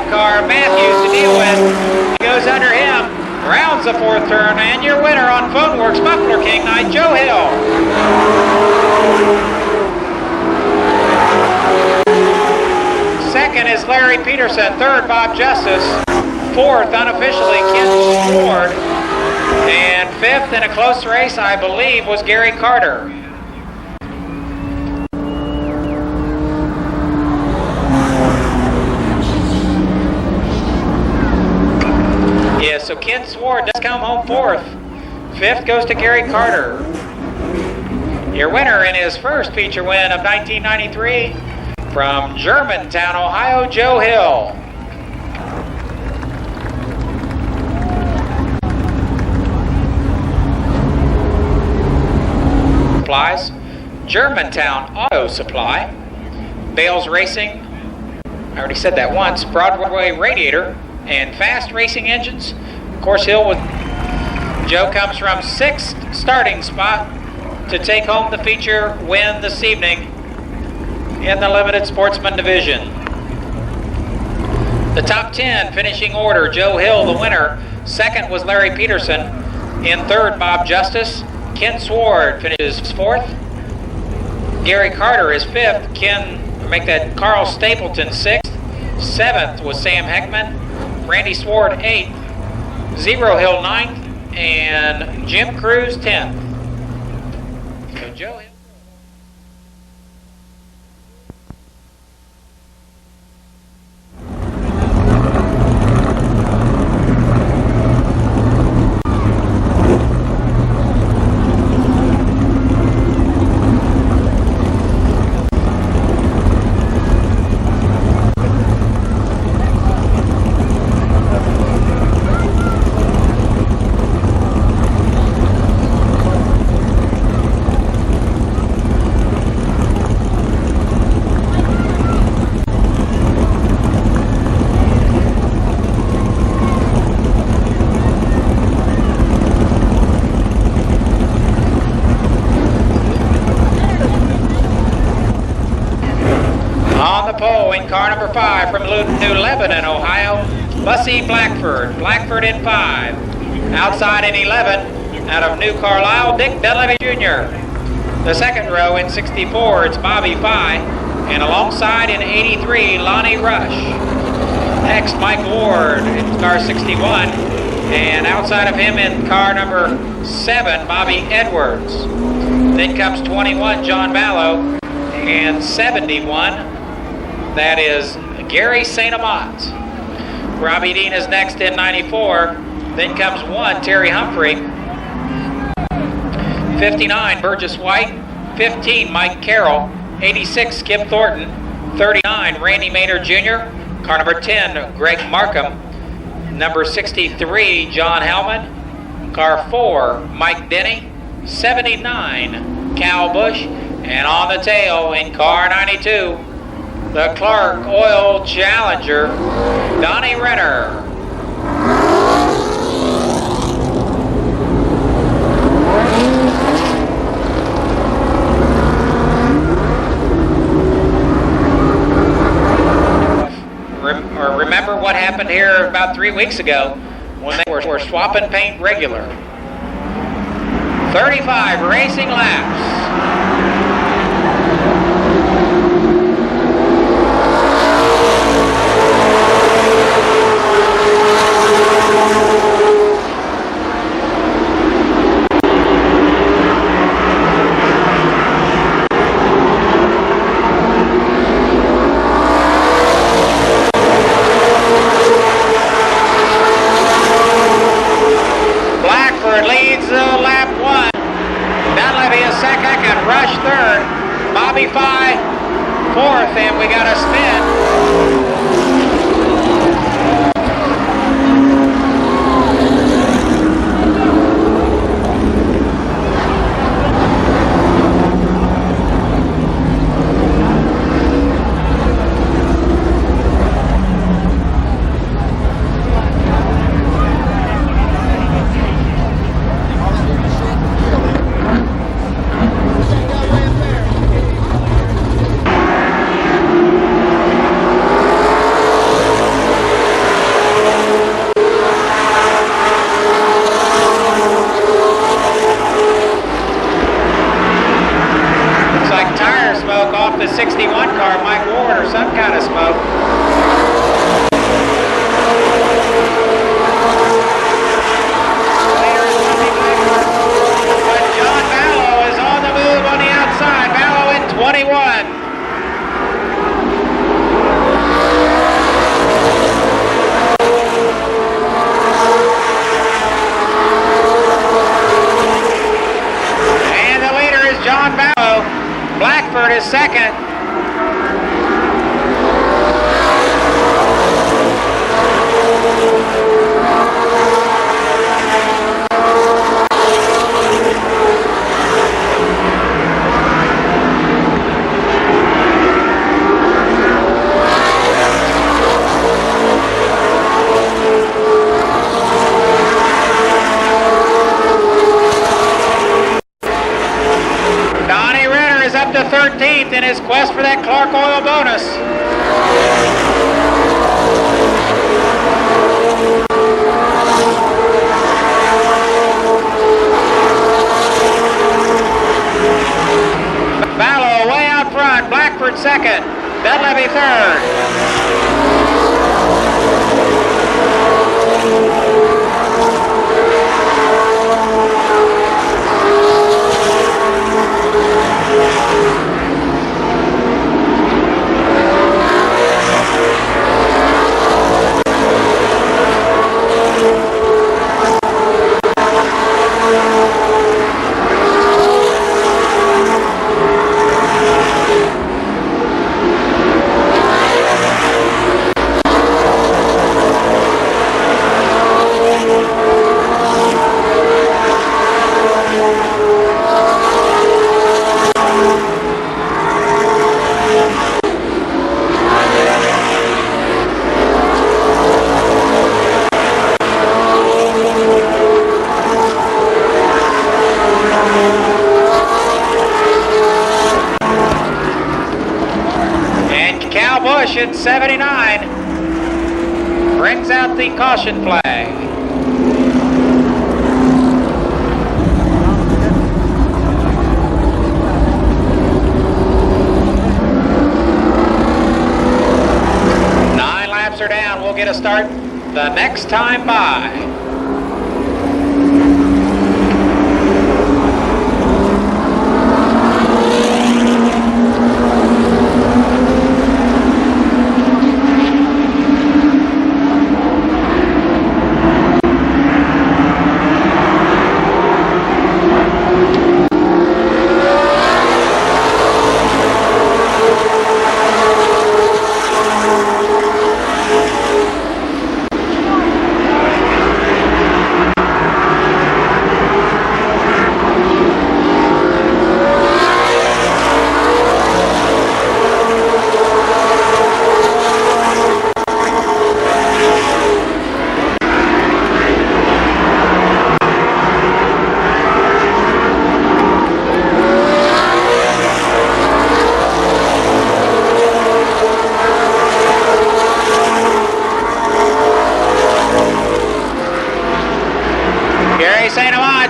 car, Matthews, to deal with. He goes under him, rounds the fourth turn, and your winner on Phoneworks Buffalo King Night, Joe Hill. Second is Larry Peterson. Third, Bob Justice. Fourth, unofficially, Ken Ward. And fifth, in a close race, I believe, was Gary Carter. Yeah, so Ken Sward does come home fourth. Fifth goes to Gary Carter. Your winner in his first feature win of 1993 from Germantown, Ohio, Joe Hill. Supplies, Germantown Auto Supply, Bales Racing, I already said that once, Broadway Radiator, and Fast Racing Engines. Of course, Hill with Joe comes from 6th starting spot to take home the feature win this evening in the Limited Sportsman Division. The top 10 finishing order, Joe Hill the winner. Second was Larry Peterson. In third, Bob Justice. Ken Sward finishes fourth. Gary Carter is fifth. Carl Stapleton sixth. Seventh was Sam Heckman. Randy Sward eighth. Zero Hill ninth. And Jim Cruz 10th. So Joe Hill. In car number 5 from New Lebanon, Ohio, Bussy Blackford. Blackford in 5. Outside in 11, out of New Carlisle, Dick Dunleavy Jr. The second row in 64, it's Bobby Pye. And alongside in 83, Lonnie Rush. Next, Mike Ward in car 61. And outside of him in car number 7, Bobby Edwards. Then comes 21, John Mallow. And 71, that is Gary St. Amant. Robbie Dean is next in 94. Then comes 1, Terry Humphrey. 59, Burgess White. 15, Mike Carroll. 86, Skip Thornton. 39, Randy Maynard Jr. Car number 10, Greg Markham. Number 63, John Hellman. Car 4, Mike Denny. 79, Cal Bush. And on the tail in car 92, the Clark Oil Challenger, Donnie Renner. Remember what happened here about 3 weeks ago when they were swapping paint regular. 35 racing laps. Leads lap 1. Dunleavy is second, and Rush second. To 13th in his quest for that Clark Oil bonus. Ballo way out front, Blackford second, Bedlevy third. At 79 brings out the caution flag. Nine laps are down. We'll get a start the next time by.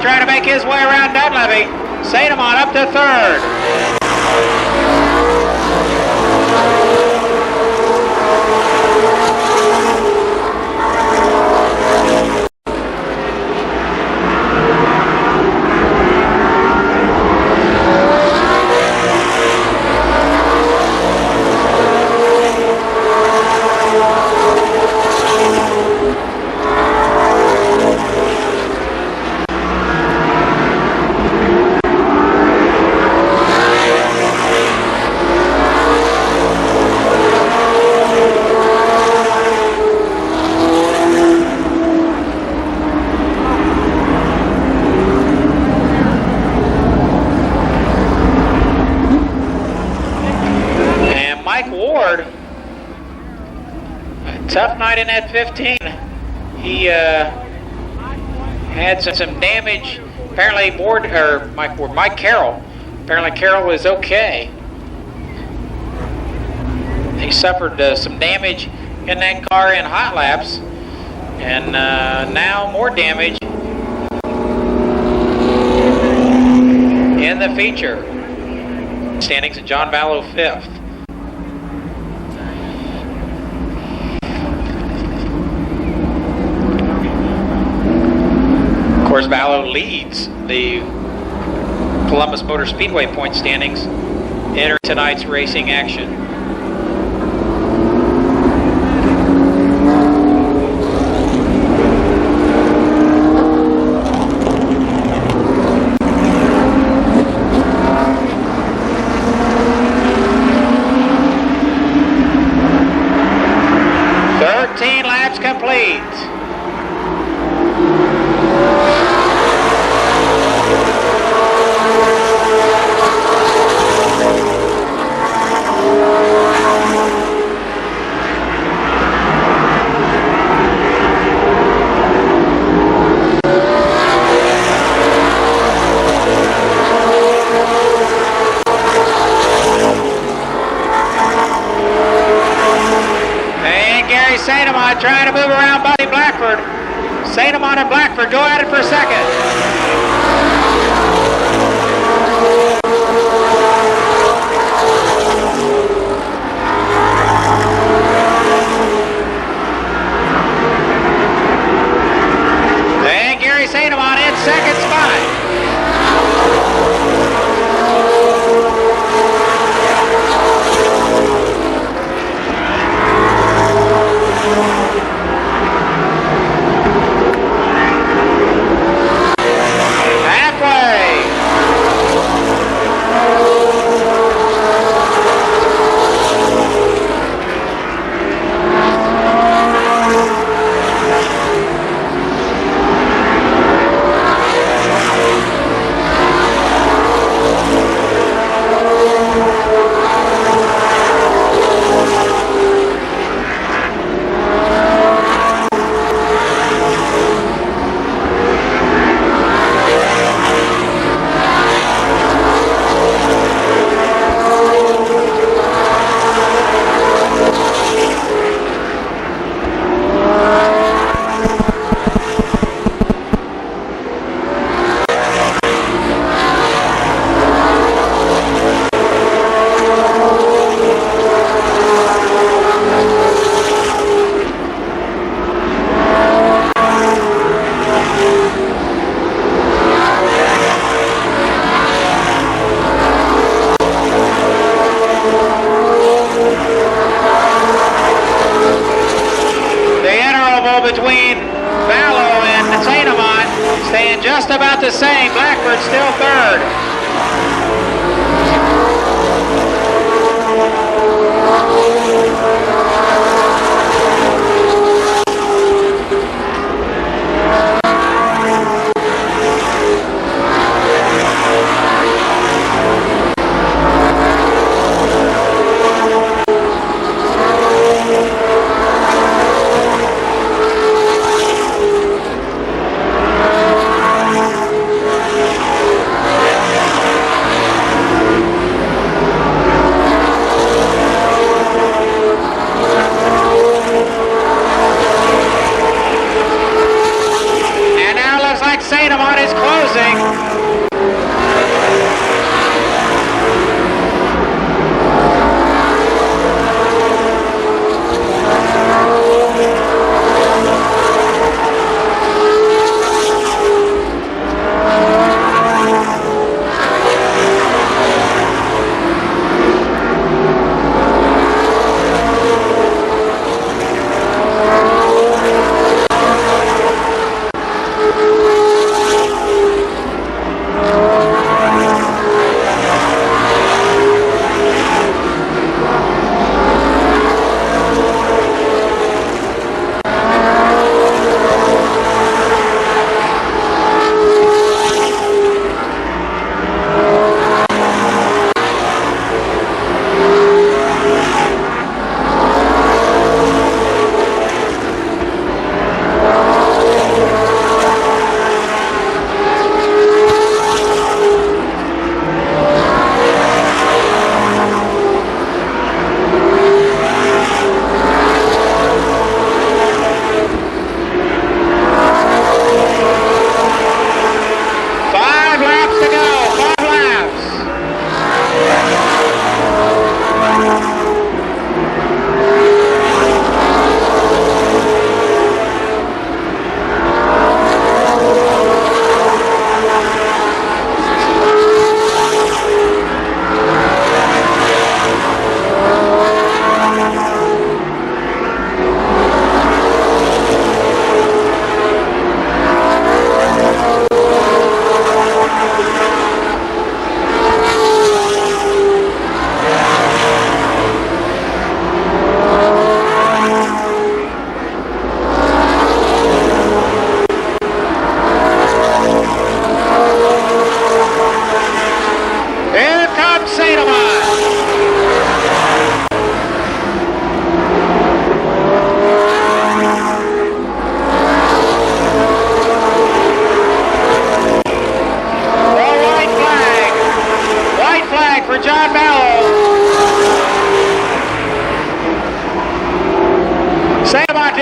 Trying to make his way around Dunleavy. Satamon up to third. Tough night in that 15. He had some damage. Apparently, Mike Carroll. Apparently, Carroll was okay. He suffered some damage in that car in hot laps, and now more damage in the feature. Standings at John Ballo 5th. Of course, Ballo leads the Columbus Motor Speedway point standings in tonight's racing action. 15 laps complete. St. Amant trying to move around Buddy Blackford. St. Amant and Blackford go at it for a second. And Gary St. Amant in second spot. Between Fallow and St. Amant staying just about the same. Blackford still third. St. Amant is closing.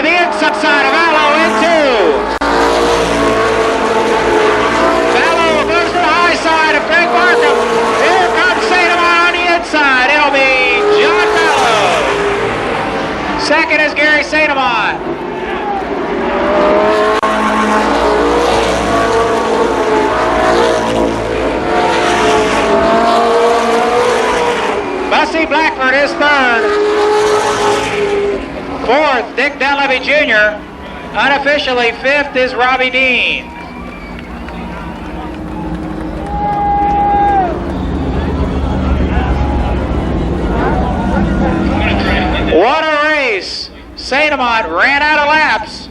to the inside side of Vallow into. Vallow goes to the high side of Greg Markham. Here comes Sademont on the inside. It'll be John Vallow. Second is Gary Sademont. Bussy Blackford is third. Fourth, Dick Dunleavy Jr. Unofficially fifth is Robbie Dean. What a race. Sademont ran out of laps.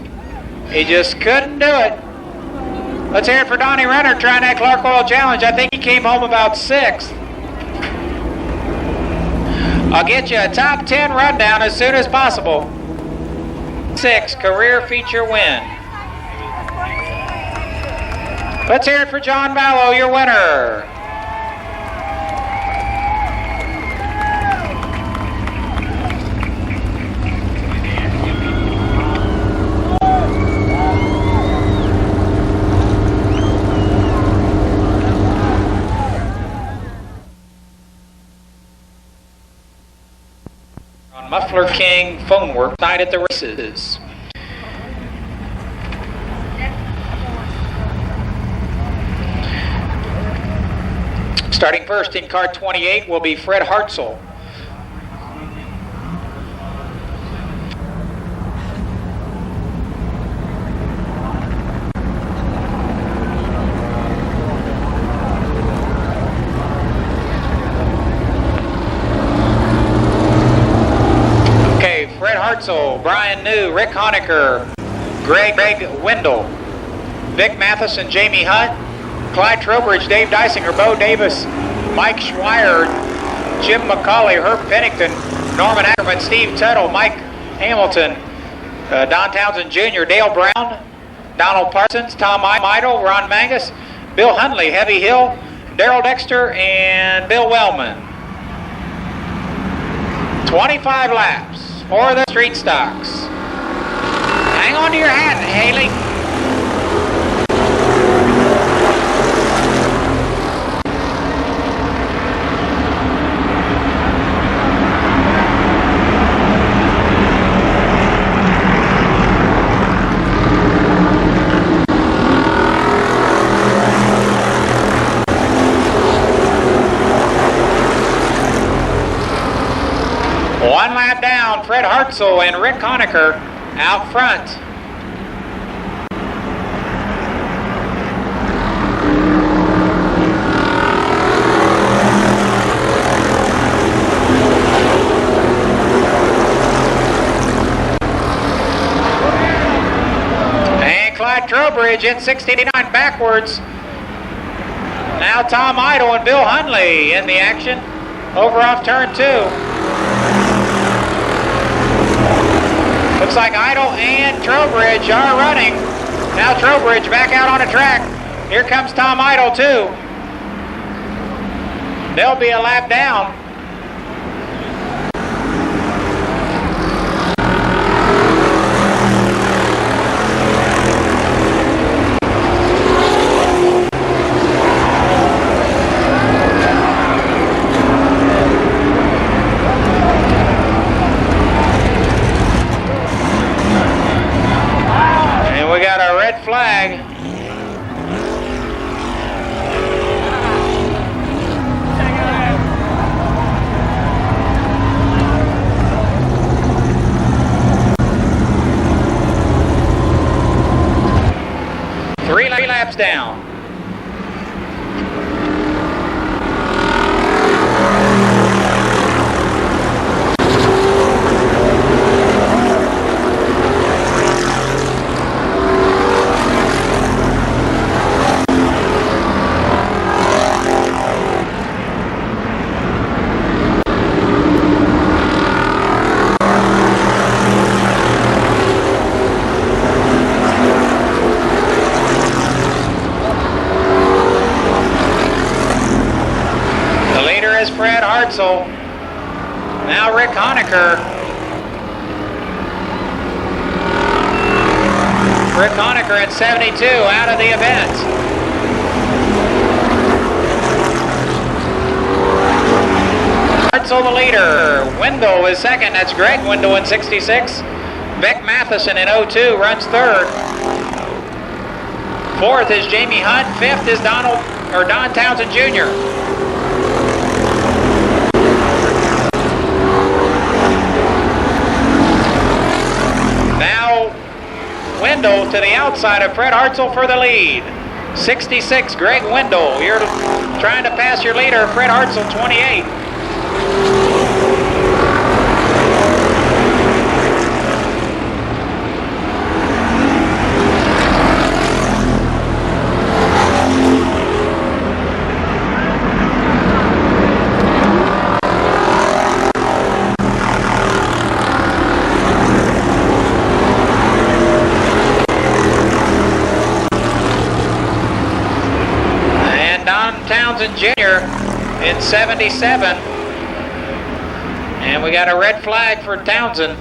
He just couldn't do it. Let's hear it for Donnie Renner trying that Clark Oil Challenge. I think he came home about sixth. I'll get you a top 10 rundown as soon as possible. 6 career feature win. Let's hear it for John Vallow, your winner. Muffler King phone work night at the races. Starting first in car 28 will be Fred Hartzell. Brian New, Rick Honecker, Greg Wendell, Vic Matheson, Jamie Hunt, Clyde Trowbridge, Dave Dysinger, Bo Davis, Mike Schweier, Jim McCauley, Herb Pennington, Norman Ackerman, Steve Tuttle, Mike Hamilton, Don Townsend Jr., Dale Brown, Donald Parsons, Tom Idle, Ron Mangus, Bill Hundley, Heavy Hill, Daryl Dexter, and Bill Wellman. 25 laps for the street stocks. Hang on to your hat, Haley. One lap down, Fred Hartzell and Rick Honecker out front. And Clyde Trowbridge in 69 backwards. Now Tom Idle and Bill Hundley in the action over off turn 2. Looks like Idle and Trowbridge are running. Now Trowbridge back out on the track. Here comes Tom Idle too. They'll be a lap down. Flag. Three laps down. Fred Hartzell. Now Rick Honecker. Rick Honecker at 72 out of the event. Hartzell the leader. Wendell is second. That's Greg Wendell in 66. Beck Matheson in 02 runs third. Fourth is Jamie Hunt. Fifth is Don Townsend Jr. Now Wendell to the outside of Fred Hartzell for the lead. 66, Greg Wendell. You're trying to pass your leader, Fred Hartzell, 28. Townsend Jr. in 77. And we got a red flag for Townsend.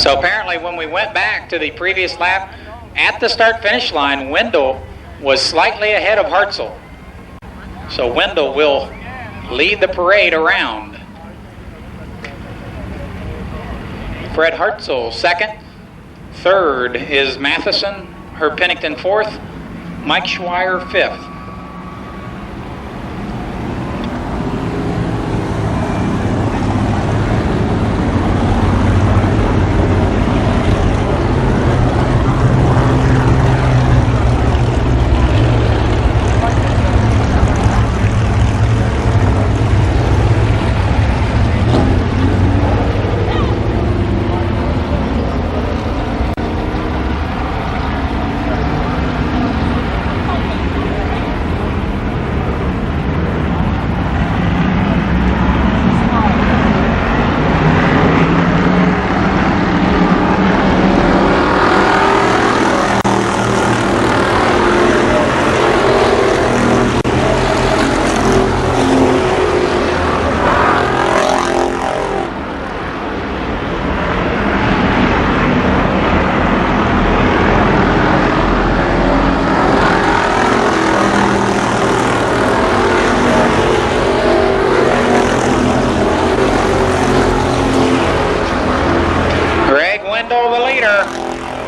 So apparently when we went back to the previous lap, at the start-finish line, Wendell was slightly ahead of Hartzell. So Wendell will lead the parade around. Fred Hartzell second. Third is Matheson. Herb Pennington fourth. Mike Schweier fifth.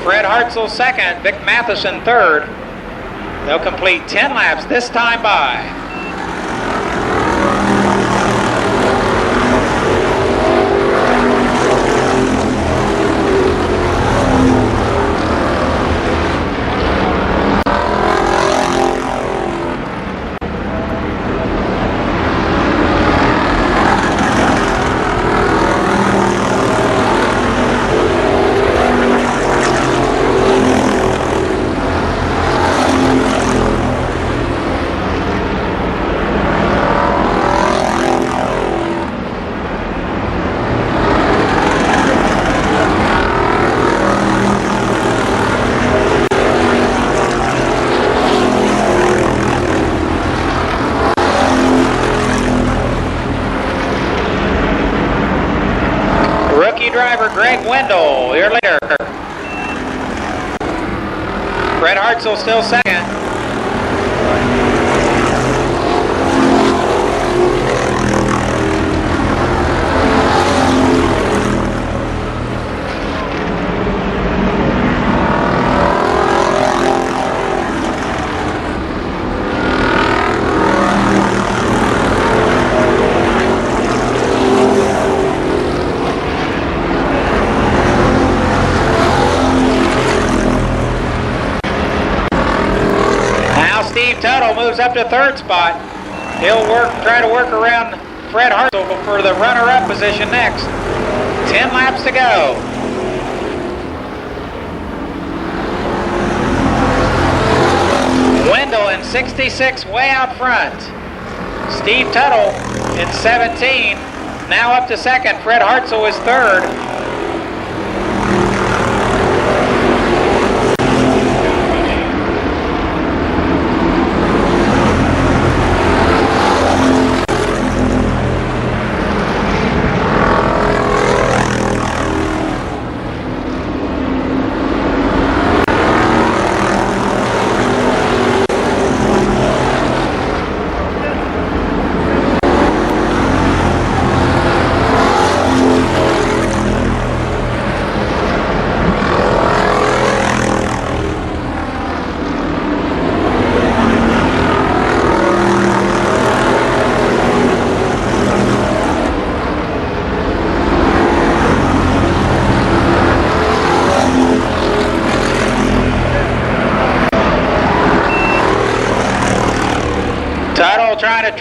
Fred Hartzell second, Vic Matheson third. They'll complete 10 laps this time by. Driver Greg Wendell, your leader. Fred Hartzell still second. Moves up to third spot. He'll try to work around Fred Hartzell for the runner-up position next. 10 laps to go. Wendell in 66 way out front. Steve Tuttle in 17. Now up to second. Fred Hartzell is third.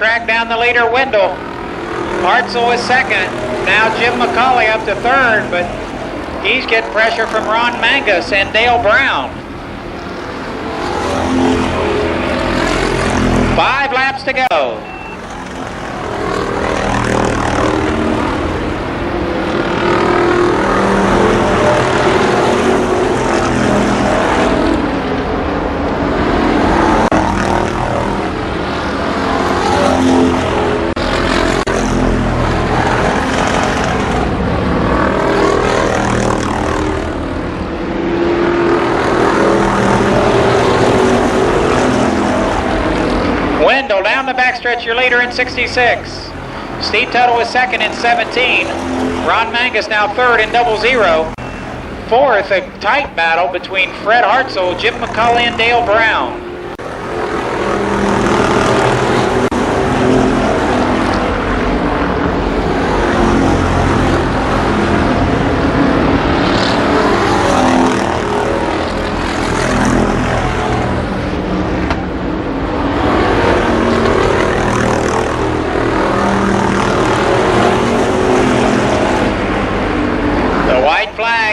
track down the leader, Wendell. Hartzell is second. Now Jim McCauley up to third, but he's getting pressure from Ron Mangus and Dale Brown. 5 laps to go. Wendell down the backstretch, your leader in 66. Steve Tuttle is second in 17. Ron Mangus now third in 00. Fourth, a tight battle between Fred Hartzell, Jim McCauley, and Dale Brown.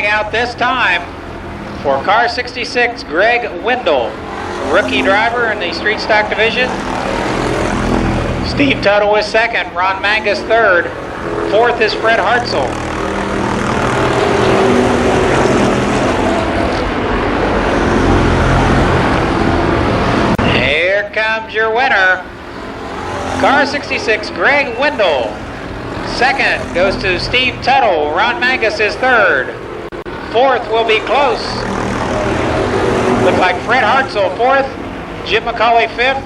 Out this time for car 66, Greg Wendell, rookie driver in the street stock division. Steve Tuttle is second, Ron Mangus third, fourth is Fred Hartzell. Here comes your winner, car 66, Greg Wendell. Second goes to Steve Tuttle, Ron Mangus is third. Fourth will be close. Looks like Fred Hartzell fourth, Jim McCauley fifth,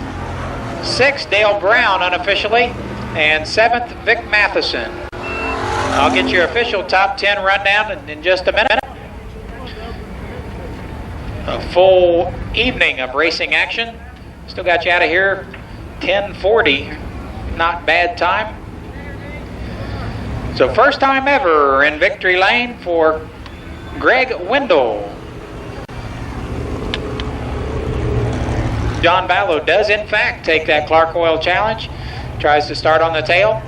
sixth Dale Brown unofficially, and seventh Vic Matheson. I'll get your official top 10 rundown in just a minute. A full evening of racing action. Still got you out of here 10:40. Not bad time. So first time ever in victory lane for Greg Wendell. John Ballo does in fact take that Clark Oil Challenge. Tries to start on the tail.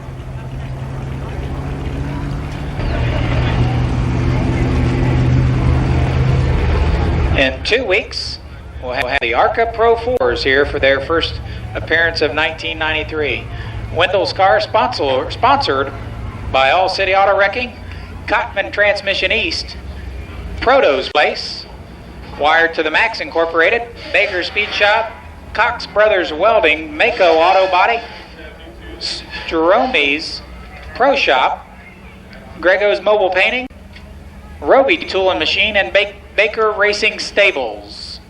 In 2 weeks, we'll have the ARCA Pro 4s here for their first appearance of 1993. Wendell's car sponsored by All City Auto Wrecking, Cottman Transmission East, Proto's Place, Wired to the Max Incorporated, Baker's Speed Shop, Cox Brothers Welding, Mako Auto Body, Strome's Pro Shop, Grego's Mobile Painting, Roby Tool and Machine, and Baker Racing Stables.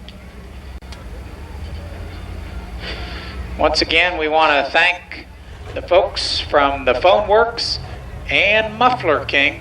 Once again, we want to thank the folks from the Phone Works and Muffler King